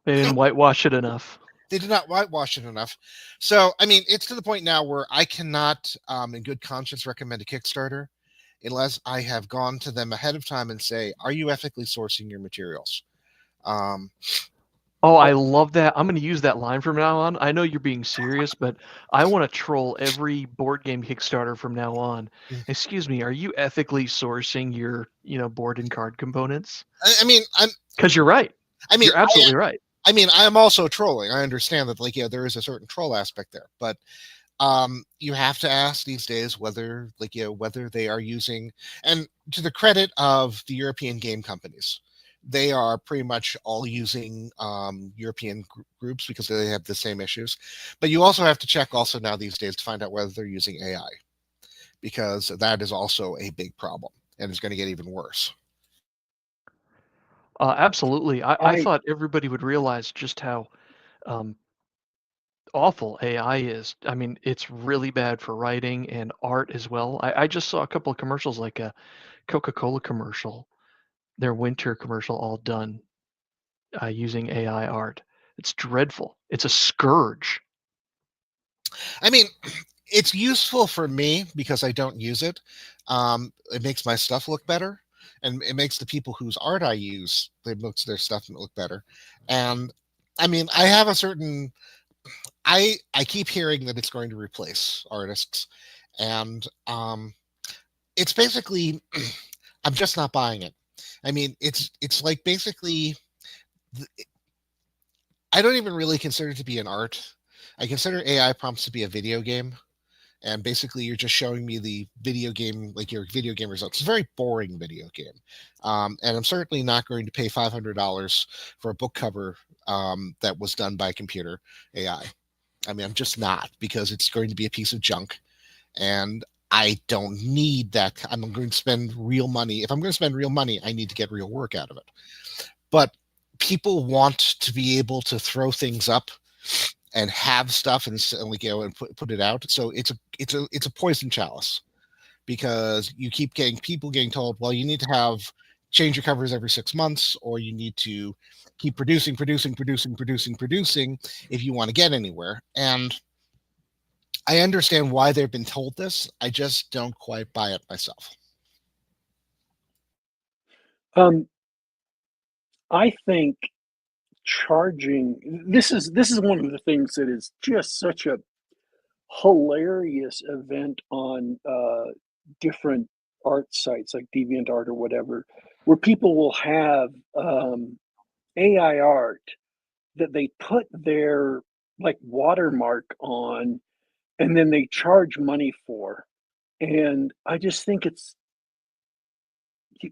They didn't whitewash it enough. They did not whitewash it enough. So, I mean, it's to the point now where I cannot, in good conscience, recommend a Kickstarter unless I have gone to them ahead of time and say, are you ethically sourcing your materials? Oh, I love that. I'm going to use that line from now on. I know you're being serious, but I want to troll every board game Kickstarter from now on. Excuse me, are you ethically sourcing your, board and card components? I mean, because you're right. I mean, you're absolutely right. I mean, I am also trolling. I understand that, there is a certain troll aspect there, but you have to ask these days whether, whether they are using, and to the credit of the European game companies, they are pretty much all using European groups because they have the same issues. But you also have to check also now these days to find out whether they're using AI, because that is also a big problem and it's going to get even worse. Absolutely. I thought everybody would realize just how awful AI is. I mean, it's really bad for writing and art as well. I just saw a couple of commercials, like a Coca-Cola commercial, their winter commercial, all done using AI art. It's dreadful. It's a scourge. I mean, it's useful for me because I don't use it. It makes my stuff look better, and it makes the people whose art I use, it makes their stuff look better. And I mean, I have a certain, I keep hearing that it's going to replace artists, and it's basically, I'm just not buying it. I mean, it's like basically, I don't even really consider it to be an art. I consider AI prompts to be a video game. And basically, you're just showing me the video game, like your video game results. It's a very boring video game. And I'm certainly not going to pay $500 for a book cover that was done by computer AI. I mean, I'm just not, because it's going to be a piece of junk. And I don't need that. I'm going to spend real money. If I'm going to spend real money, I need to get real work out of it. But people want to be able to throw things up and have stuff and and put it out. So it's a poison chalice, because you keep getting people getting told, well, you need to change your covers every 6 months, or you need to keep producing if you want to get anywhere. And I understand why they've been told this. I just don't quite buy it myself. I think charging, this is one of the things that is just such a hilarious event on different art sites like DeviantArt or whatever, where people will have AI art that they put their like watermark on, and then they charge money for. And I just think it's,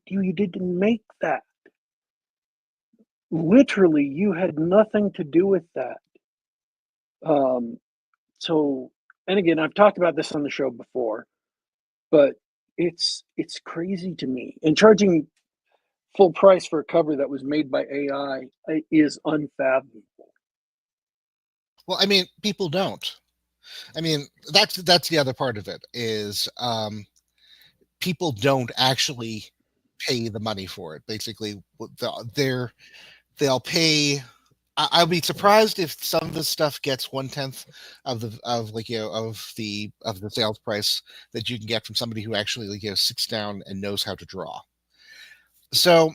you didn't make that. Literally, you had nothing to do with that. So, and again, I've talked about this on the show before, but it's crazy to me. And charging full price for a cover that was made by AI is unfathomable. Well, I mean, people don't. I mean, that's the other part of it is people don't actually pay the money for it. Basically, they'll pay. I'll be surprised if some of this stuff gets 1/10 of the sales price that you can get from somebody who actually sits down and knows how to draw. So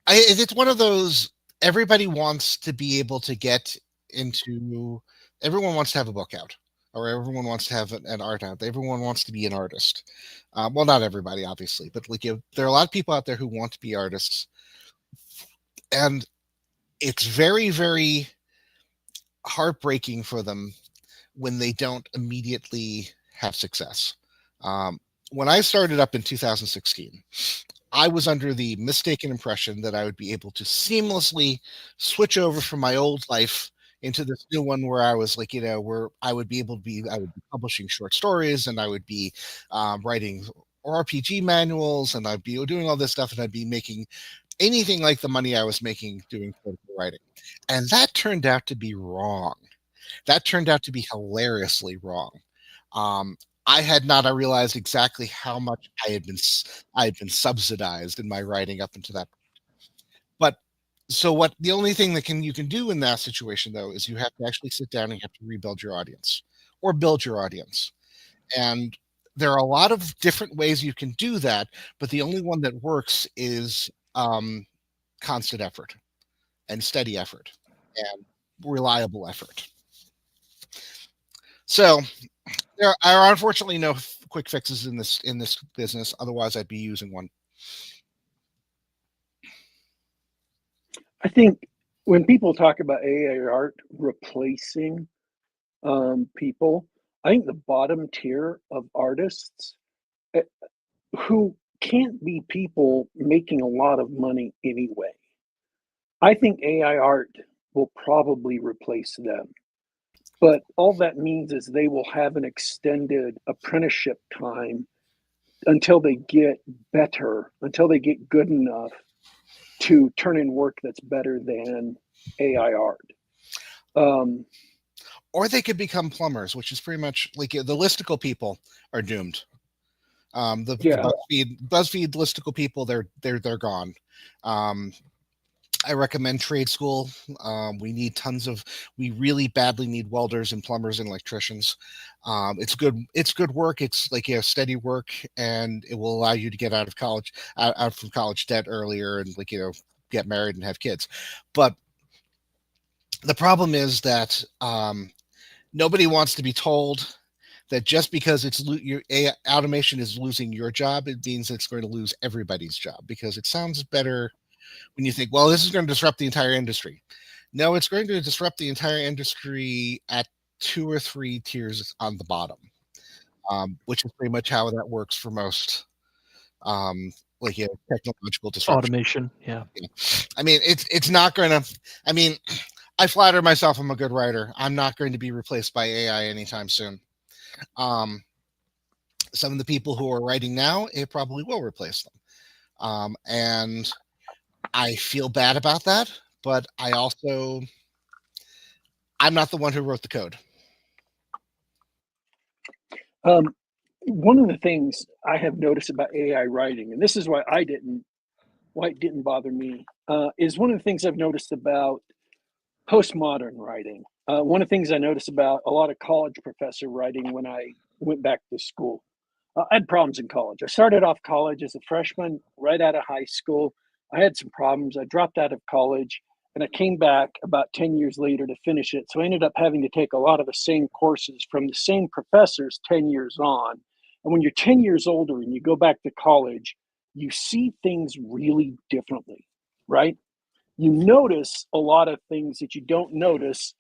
it's one of those, everybody wants to be able to get into, everyone wants to have a book out, or everyone wants to have an art out. Everyone wants to be an artist. Well, not everybody, obviously, but there are a lot of people out there who want to be artists. And it's very, very heartbreaking for them when they don't immediately have success. When I started up in 2016, I was under the mistaken impression that I would be able to seamlessly switch over from my old life into this new one where I was like, where I would be publishing short stories, and I would be writing RPG manuals, and I'd be doing all this stuff, and I'd be making anything like the money I was making doing political writing. And that turned out to be wrong. That turned out to be hilariously wrong. Um, I had not realized exactly how much I had been subsidized in my writing up until that. But so what? The only thing that you can do in that situation though is you have to actually sit down and you have to rebuild your audience or build your audience. And there are a lot of different ways you can do that, but the only one that works is constant effort and steady effort and reliable effort. So there are unfortunately no quick fixes in this business. Otherwise, I'd be using one. I think when people talk about AI art replacing people, I think the bottom tier of artists eh, who can't be people making a lot of money anyway. I think AI art will probably replace them. But all that means is they will have an extended apprenticeship time until they get better, until they get good enough to turn in work that's better than AI art. Um, Or they could become plumbers, which is pretty much like the listicle people are doomed. The yeah, BuzzFeed listicle people, they're gone. I recommend trade school. We really badly need welders and plumbers and electricians. It's good work. It's like steady work, and it will allow you to get out from college debt earlier, and get married and have kids. But the problem is that nobody wants to be told that just because your automation is losing your job, it means it's going to lose everybody's job, because it sounds better when you think, well, this is going to disrupt the entire industry. No, it's going to disrupt the entire industry at 2 or 3 tiers on the bottom, which is pretty much how that works for most technological disruption. Automation, yeah. I mean, it's not going to. I mean, I flatter myself I'm a good writer. I'm not going to be replaced by AI anytime soon. Some of the people who are writing now, it probably will replace them. And I feel bad about that, but I'm not the one who wrote the code. One of the things I have noticed about AI writing, and this is why it didn't bother me, is one of the things I've noticed about postmodern writing. One of the things I noticed about a lot of college professor writing when I went back to school. I had problems in college. I started off college as a freshman, right out of high school. I had some problems. I dropped out of college and I came back about 10 years later to finish it. So I ended up having to take a lot of the same courses from the same professors 10 years on. And when you're 10 years older and you go back to college, you see things really differently, right? You notice a lot of things that you don't notice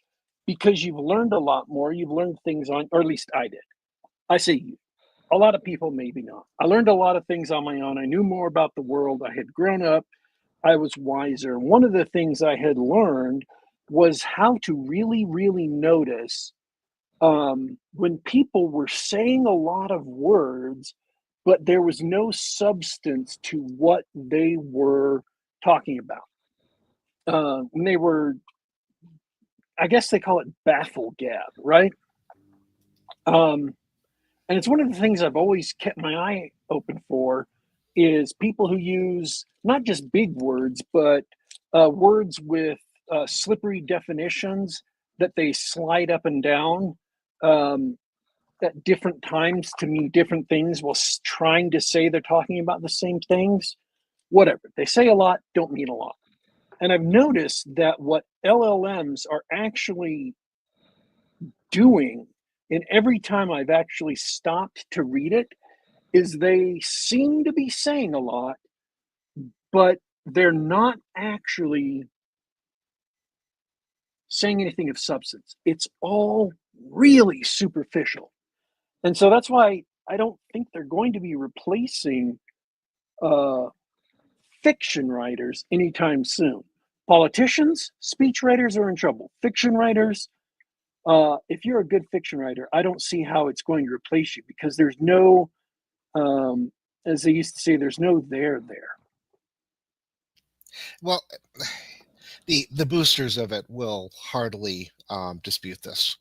because you've learned a lot more. You've learned things on, or at least I did. I say you. A lot of people, maybe not. I learned a lot of things on my own. I knew more about the world. I had grown up. I was wiser. One of the things I had learned was how to really, really notice when people were saying a lot of words, but there was no substance to what they were talking about. When they were, I guess they call it baffle gab, right? Um, and it's one of the things I've always kept my eye open for is people who use not just big words, but words with slippery definitions that they slide up and down um, at different times to mean different things while trying to say they're talking about the same things. Whatever. They say a lot, don't mean a lot. And I've noticed that what LLMs are actually doing, and every time I've actually stopped to read it, is they seem to be saying a lot, but they're not actually saying anything of substance. It's all really superficial. And so that's why I don't think they're going to be replacing uh, fiction writers anytime soon. Politicians, speech writers are in trouble. Fiction writers, if you're a good fiction writer, I don't see how it's going to replace you because there's no, as they used to say, there's no there there. Well, the boosters of it will hardly dispute this.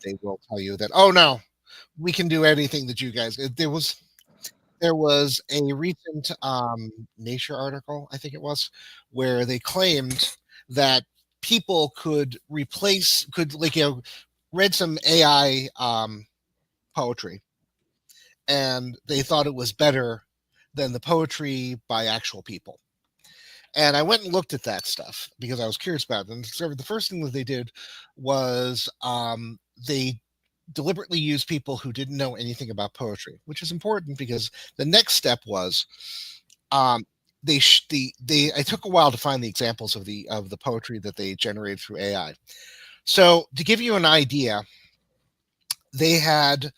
They will tell you that, oh no, we can do anything that you guys. There was a recent Nature article, I think it was, where they claimed that people could read some AI poetry, and they thought it was better than the poetry by actual people. And I went and looked at that stuff because I was curious about it. And discovered the first thing that they did was they deliberately used people who didn't know anything about poetry, which is important because the next step was um, I took a while to find the examples of the poetry that they generated through AI. So to give you an idea, they had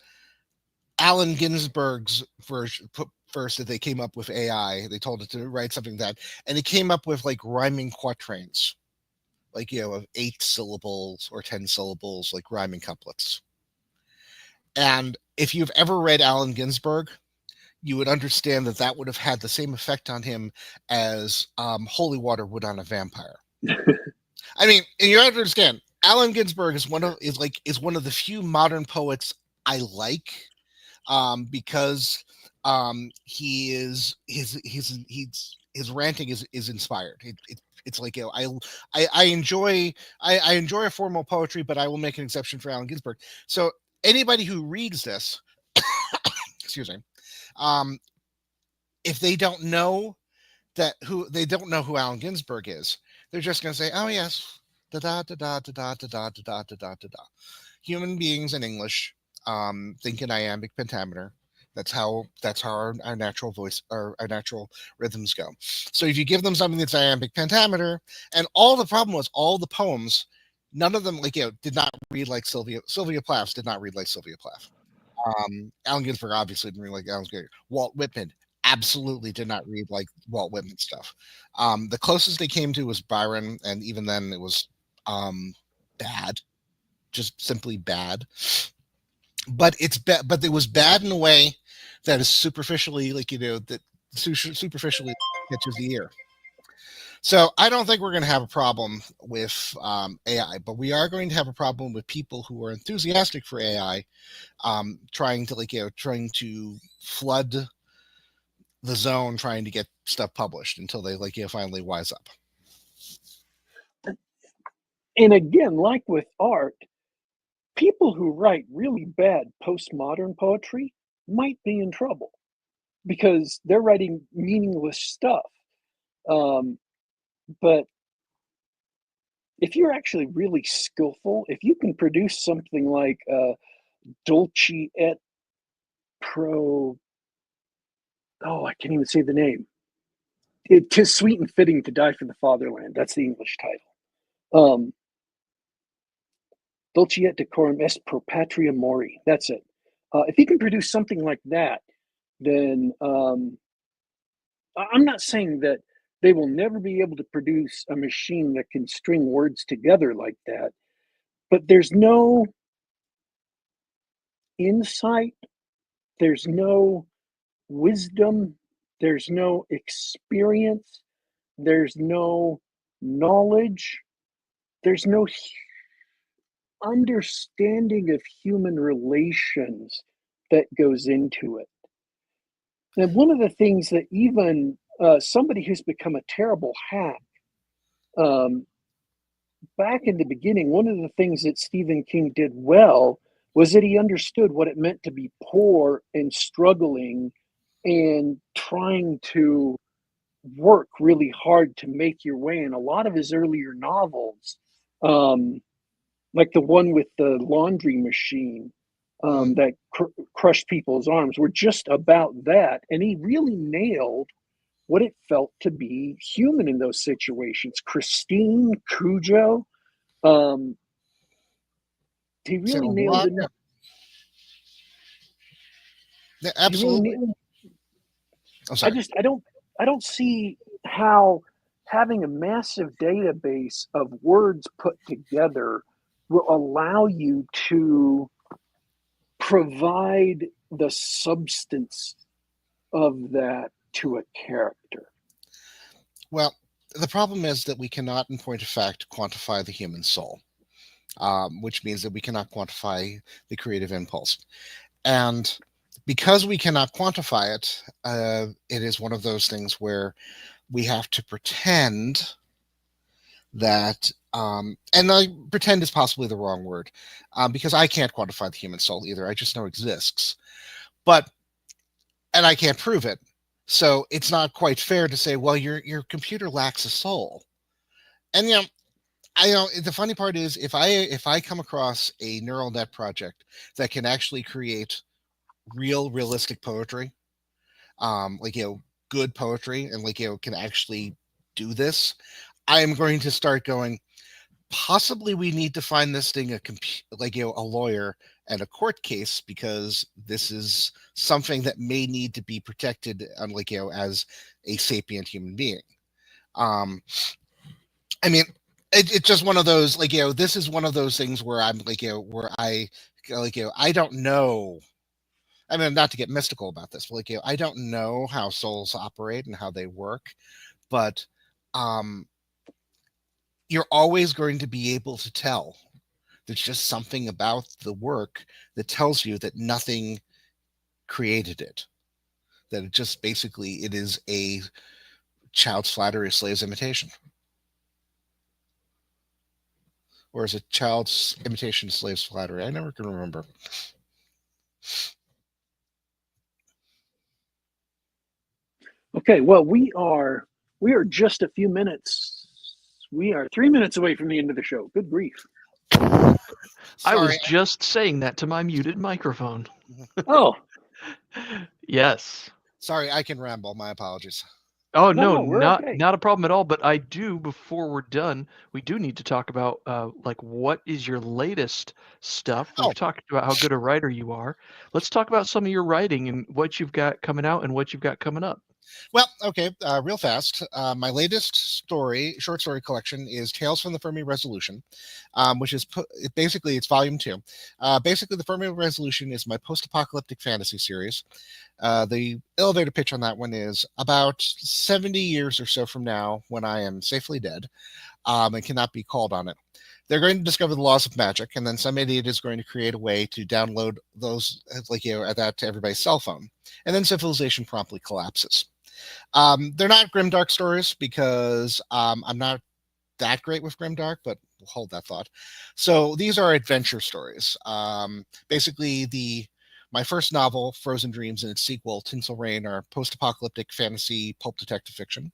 Allen Ginsberg's verse that they came up with AI. They told it to write something and it came up with like rhyming quatrains, like of 8 syllables or 10 syllables, like rhyming couplets. And if you've ever read Allen Ginsberg, you would understand that that would have had the same effect on him as holy water would on a vampire. I mean, and you have to understand, Allen Ginsberg is one of the few modern poets I like. Because he is his ranting is inspired. It's like I enjoy a formal poetry, but I will make an exception for Allen Ginsberg. So anybody who reads this, excuse me, if they don't know who Allen Ginsberg is, they're just going to say, oh yes, da da da da da da da da da da da da. Human beings in English think in iambic pentameter. That's how our natural voice or our natural rhythms go. So if you give them something that's iambic pentameter, and all the poems, none of them did not read like Sylvia Plath did not read like Sylvia Plath. Allen Ginsberg obviously didn't read like Allen Ginsberg. Walt Whitman absolutely did not read like Walt Whitman stuff. The closest they came to was Byron, and even then it was bad, just simply bad. But but it was bad in a way that is superficially superficially catches the ear. So I don't think we're going to have a problem with AI, but we are going to have a problem with people who are enthusiastic for AI, trying to flood the zone, trying to get stuff published until they finally wise up. And again, like with art, people who write really bad postmodern poetry might be in trouble because they're writing meaningless stuff. But if you're actually really skillful, if you can produce something like Dolce et Pro, oh, I can't even say the name. "'Tis sweet and fitting to die for the fatherland." That's the English title. Dolce et decorum est pro patria mori. That's it. If you can produce something like that, then I'm not saying that they will never be able to produce a machine that can string words together like that, but there's no insight, there's no wisdom, there's no experience, there's no knowledge, there's no understanding of human relations that goes into it. And one of the things that even somebody who's become a terrible hack, um, back in the beginning, one of the things that Stephen King did well was that he understood what it meant to be poor and struggling and trying to work really hard to make your way. In a lot of his earlier novels, like the one with the laundry machine that crushed people's arms, were just about that. And he really nailed what it felt to be human in those situations. Christine, Cujo, he really nailed it. Yeah, absolutely. I don't see how having a massive database of words put together will allow you to provide the substance of that to a character. Well, the problem is that we cannot, in point of fact, quantify the human soul, which means that we cannot quantify the creative impulse. And because we cannot quantify it, it is one of those things where we have to pretend that, and pretend is possibly the wrong word, because I can't quantify the human soul either. I just know it exists. And I can't prove it. So it's not quite fair to say, well, your computer lacks a soul. And the funny part is, if I come across a neural net project that can actually create realistic poetry, good poetry, and can actually do this, I am going to start going, possibly we need to find this thing a lawyer and a court case, because this is something that may need to be protected, as a sapient human being. I mean, it's just one of those, this is one of those things where I'm where I don't know. I mean, not to get mystical about this, but I don't know how souls operate and how they work, but you're always going to be able to tell. There's just something about the work that tells you that nothing created it. That it just basically, it is a child's flattery, a slave's imitation. Or is it child's imitation, slave's flattery? I never can remember. Okay, well, we are just a few minutes. We are 3 minutes away from the end of the show. Good grief. I was just saying that to my muted microphone. Oh. Yes. Sorry, I can ramble. My apologies. Oh, no, not a problem at all. But I do, before we're done, we do need to talk about, what is your latest stuff? We've talked about how good a writer you are. Let's talk about some of your writing and what you've got coming out and what you've got coming up. Well, okay, real fast. My latest short story collection is Tales from the Fermi Resolution, which is basically, it's volume 2. Basically, the Fermi Resolution is my post-apocalyptic fantasy series. The elevator pitch on that one is about 70 years or so from now, when I am safely dead, and cannot be called on it, they're going to discover the laws of magic, and then some idiot is going to create a way to download those, that to everybody's cell phone, and then civilization promptly collapses. They're not grimdark stories, because I'm not that great with grimdark, but we'll hold that thought. So these are adventure stories. Basically, my first novel, Frozen Dreams, and its sequel, Tinsel Rain, are post-apocalyptic fantasy pulp detective fiction.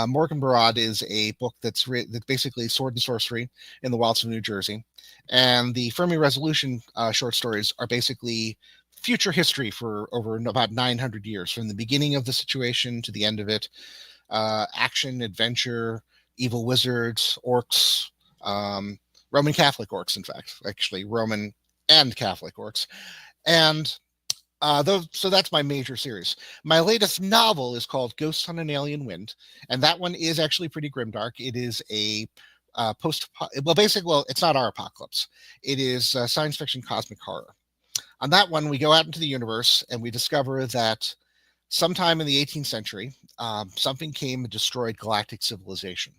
Morgan Barad is a book that's basically sword and sorcery in the wilds of New Jersey. And the Fermi Resolution short stories are basically future history for over about 900 years, from the beginning of the situation to the end of it. Action, adventure, evil wizards, orcs, Roman Catholic orcs, in fact, actually Roman and Catholic orcs. And so that's my major series. My latest novel is called Ghosts on an Alien Wind, and that one is actually pretty grimdark. It is a it's not our apocalypse. It is science fiction cosmic horror. On that one, we go out into the universe and we discover that sometime in the 18th century, something came and destroyed galactic civilization.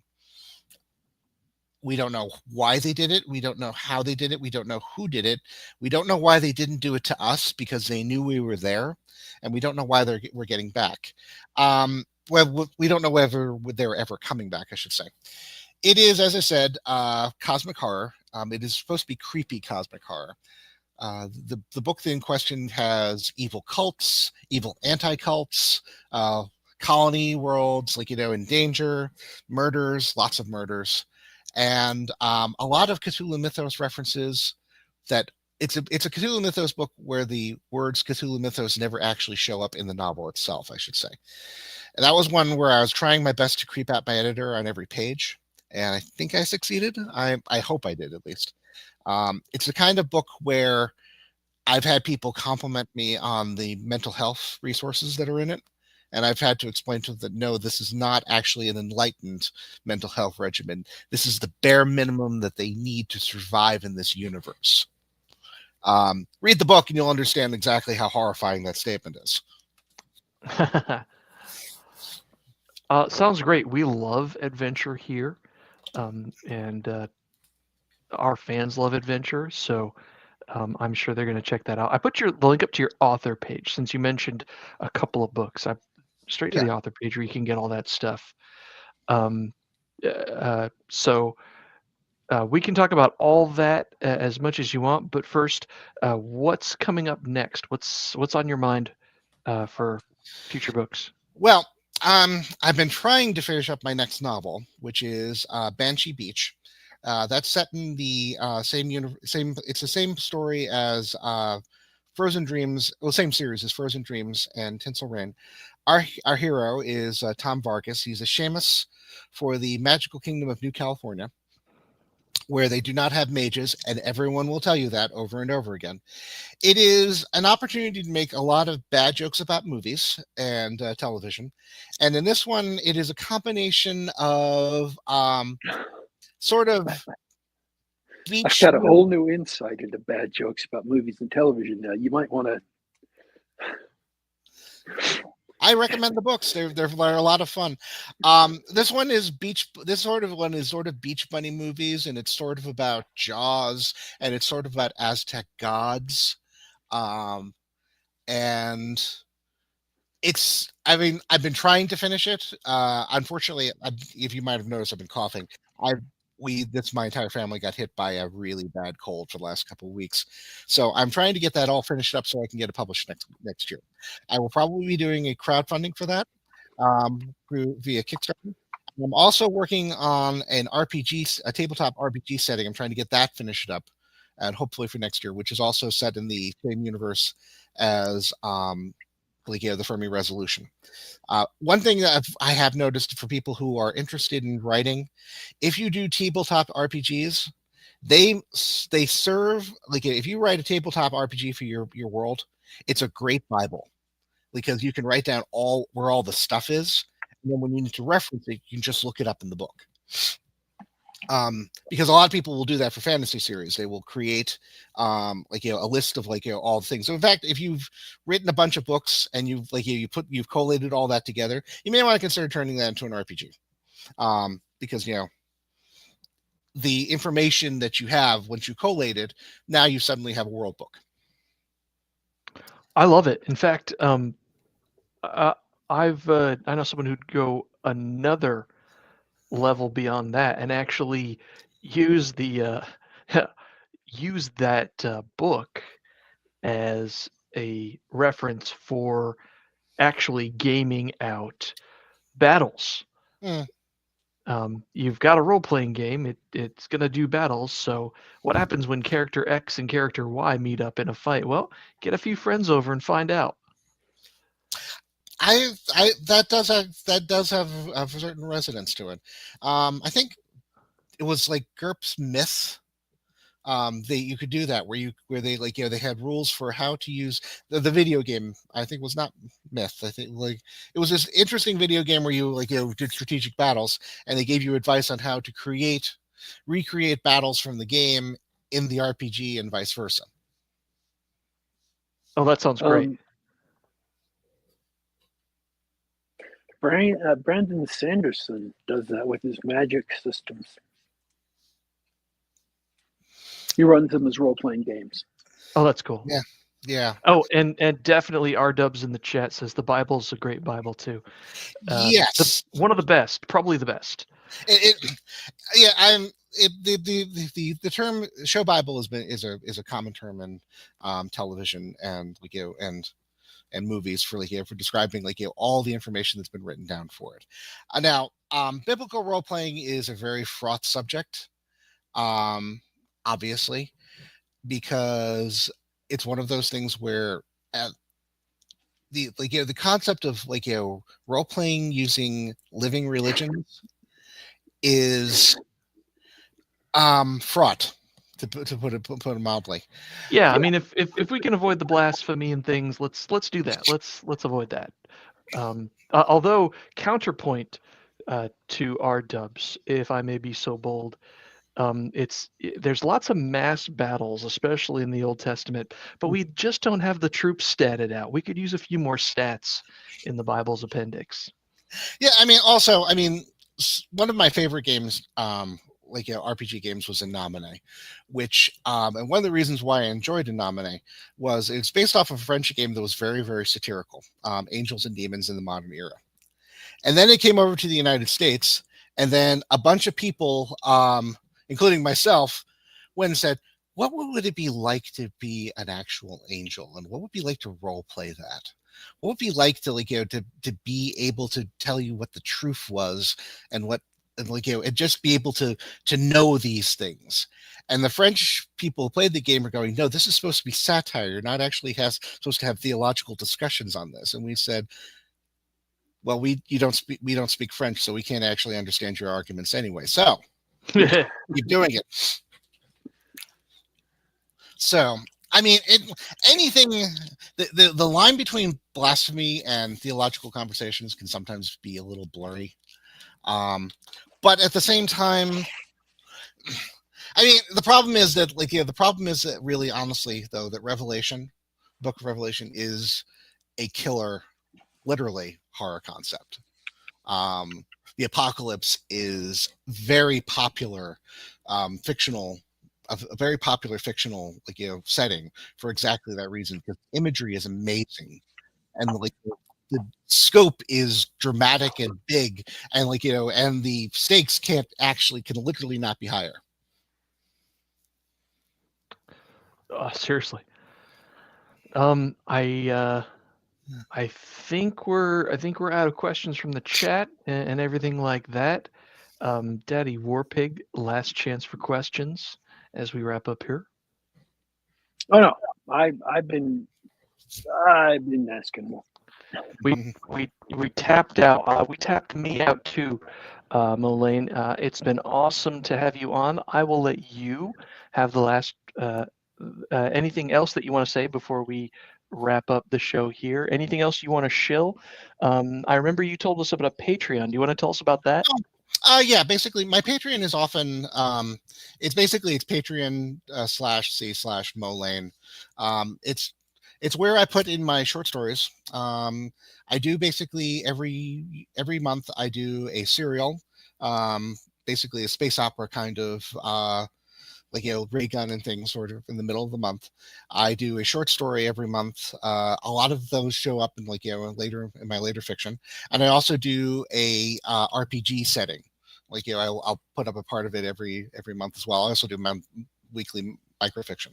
We don't know why they did it. We don't know how they did it. We don't know who did it. We don't know why they didn't do it to us, because they knew we were there. And we don't know why we're getting back. Well, we don't know whether they're ever coming back, I should say. It is, as I said, cosmic horror. It is supposed to be creepy cosmic horror. The book in question has evil cults, evil anti-cults, colony worlds, in danger, murders, lots of murders. And a lot of Cthulhu Mythos references. That it's a Cthulhu Mythos book where the words Cthulhu Mythos never actually show up in the novel itself, I should say. And that was one where I was trying my best to creep out my editor on every page, and I think I succeeded. I hope I did, at least. It's the kind of book where I've had people compliment me on the mental health resources that are in it, And I've had to explain to them that no, this is not actually an enlightened mental health regimen. This is the bare minimum that they need to survive in this universe. Read the book and you'll understand exactly how horrifying that statement is. Sounds great. We love adventure here, and our fans love adventure, so I'm sure they're going to check that out. I put the link up to your author page since you mentioned a couple of books. I straight to Yeah. the author page where you can get all that stuff. So we can talk about all that as much as you want, but first, what's coming up next? What's on your mind for future books? Well, I've been trying to finish up my next novel, which is Banshee Beach. That's set in the same. It's the same story as Frozen Dreams. Well, same series as Frozen Dreams and Tinsel Rain. Our hero is Tom Vargas. He's a shamus for the magical kingdom of New California, where they do not have mages, and everyone will tell you that over and over again. It is an opportunity to make a lot of bad jokes about movies and television, and in this one, it is a combination of sort of I've beach. got a whole new insight into bad jokes about movies and television now. You might want to. I recommend the books. They're a lot of fun. This one is beach. This sort of one is sort of beach bunny movies, and it's sort of about Jaws, and it's sort of about Aztec gods, and it's. I mean, I've been trying to finish it. Unfortunately, if you might have noticed, I've been coughing. My entire family got hit by a really bad cold for the last couple of weeks, so I'm trying to get that all finished up so I can get it published next year. I will probably be doing a crowdfunding for that via Kickstarter. I'm also working on a tabletop RPG setting. I'm trying to get that finished up, and hopefully for next year, which is also set in the same universe as the Fermi Resolution. One thing that I have noticed for people who are interested in writing, if you do tabletop RPGs, they serve if you write a tabletop RPG for your world, it's a great Bible because you can write down where all the stuff is, and then when you need to reference it, you can just look it up in the book. Because a lot of people will do that for fantasy series. They will create a list of all the things. So in fact, if you've written a bunch of books and you've collated all that together, you may want to consider turning that into an RPG. Because the information that you have once you collate it, now you suddenly have a world book. I love it. In fact, I know someone who'd go another level beyond that and actually use use that book as a reference for actually gaming out battles. You've got a role-playing game. It's going to do battles. So what happens when character X and character Y meet up in a fight? Well, get a few friends over and find out. That does have a certain resonance to it. I think it was like GURPS Myth. You could do that where they had rules for how to use the video game. I think was not Myth. I think it was this interesting video game where you did strategic battles, and they gave you advice on how to recreate battles from the game in the RPG and vice versa. Oh, that sounds great. Brandon Sanderson does that with his magic systems. He runs them as role-playing games. Oh, that's cool. Yeah. Oh, and definitely R-Dubs in the chat says the Bible's a great Bible too. Yes. One of the best, probably the best. The term show Bible is a common term in television and movies for for describing all the information that's been written down for it. Now, biblical role playing is a very fraught subject, obviously, because it's one of those things where the concept of role playing using living religions is fraught, to put it mildly. Yeah, I mean, if we can avoid the blasphemy and things, let's do that. Let's avoid that. Although counterpoint to our dubs, if I may be so bold, there's lots of mass battles, especially in the Old Testament, but we just don't have the troops statted out. We could use a few more stats in the Bible's appendix. Yeah, I mean, one of my favorite games, RPG games, was Innomine, which, and one of the reasons why I enjoyed Innomine was it's based off of a French game that was very, very satirical, Angels and Demons in the Modern Era. And then it came over to the United States, and then a bunch of people, including myself, went and said, what would it be like to be an actual angel? And what would it be like to role play that? What would it be like to to be able to tell you what the truth was and and just be able to know these things? And the French people who played the game are going, no, this is supposed to be satire. You're not actually supposed to have theological discussions on this. And we said, well, we don't speak French, so we can't actually understand your arguments anyway. So keep doing it. So, I mean, anything, the line between blasphemy and theological conversations can sometimes be a little blurry. But at the same time, I mean, the problem is that really, honestly, though, that Book of Revelation is a killer, literally, horror concept. The apocalypse is very popular, fictional, a very popular fictional setting for exactly that reason, because imagery is amazing, and the scope is dramatic and big, and and the stakes can literally not be higher. Seriously. I think we're out of questions from the chat and everything like that. Daddy Warpig, last chance for questions as we wrap up here. Oh no, I've been asking more. We tapped out. We tapped me out too, Moe Lane. It's been awesome to have you on. I will let you have the last. Anything else that you want to say before we wrap up the show here? Anything else you want to shill? I remember you told us about Patreon. Do you want to tell us about that? Yeah, basically my Patreon is often it's Patreon /c/Moe Lane. It's where I put in my short stories. I do basically every month I do a serial, basically a space opera kind of ray gun and things sort of in the middle of the month. I do a short story every month. A lot of those show up in later in my later fiction, and I also do a RPG setting. I'll put up a part of it every month as well. I also do my weekly microfiction.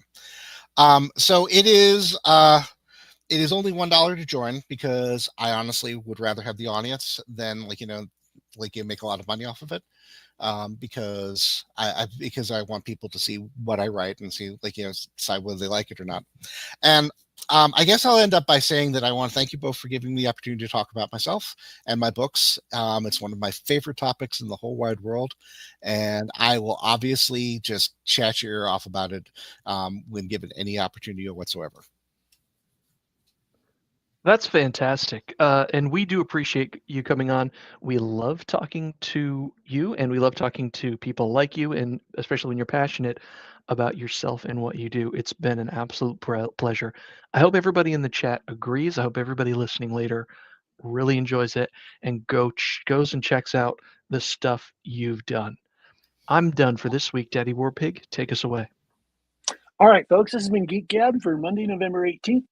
So it is only $1 to join, because I honestly would rather have the audience than make a lot of money off of it. Because I want people to see what I write and see decide whether they like it or not. And I guess I'll end up by saying that I want to thank you both for giving me the opportunity to talk about myself and my books. It's one of my favorite topics in the whole wide world, and I will obviously just chat your ear off about it when given any opportunity whatsoever. That's fantastic. And we do appreciate you coming on. We love talking to you, and we love talking to people like you, and especially when you're passionate about yourself and what you do. It's been an absolute pleasure. I hope everybody in the chat agrees. I hope everybody listening later really enjoys it and goes and checks out the stuff you've done. I'm done for this week, Daddy Warpig. Take us away. All right, folks, this has been Geek Gab for Monday, November 18th,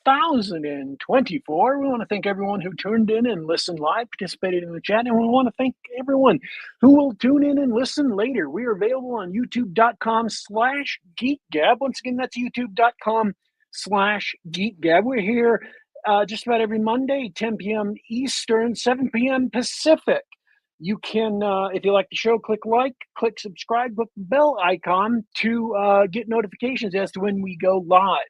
2024. We want to thank everyone who tuned in and listened live, participated in the chat, and we want to thank everyone who will tune in and listen later. We are available on youtube.com/geekgab. Once again, that's youtube.com/geekgab. We're here just about every Monday, 10 p.m. Eastern, 7 p.m. Pacific. You can, if you like the show, click subscribe, click the bell icon to get notifications as to when we go live.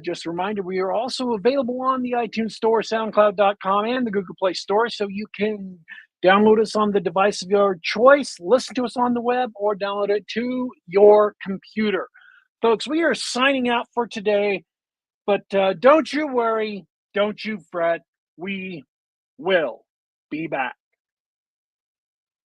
Just a reminder, we are also available on the iTunes Store, SoundCloud.com, and the Google Play Store, so you can download us on the device of your choice, listen to us on the web, or download it to your computer. Folks, we are signing out for today, but don't you worry, don't you fret. We will be back.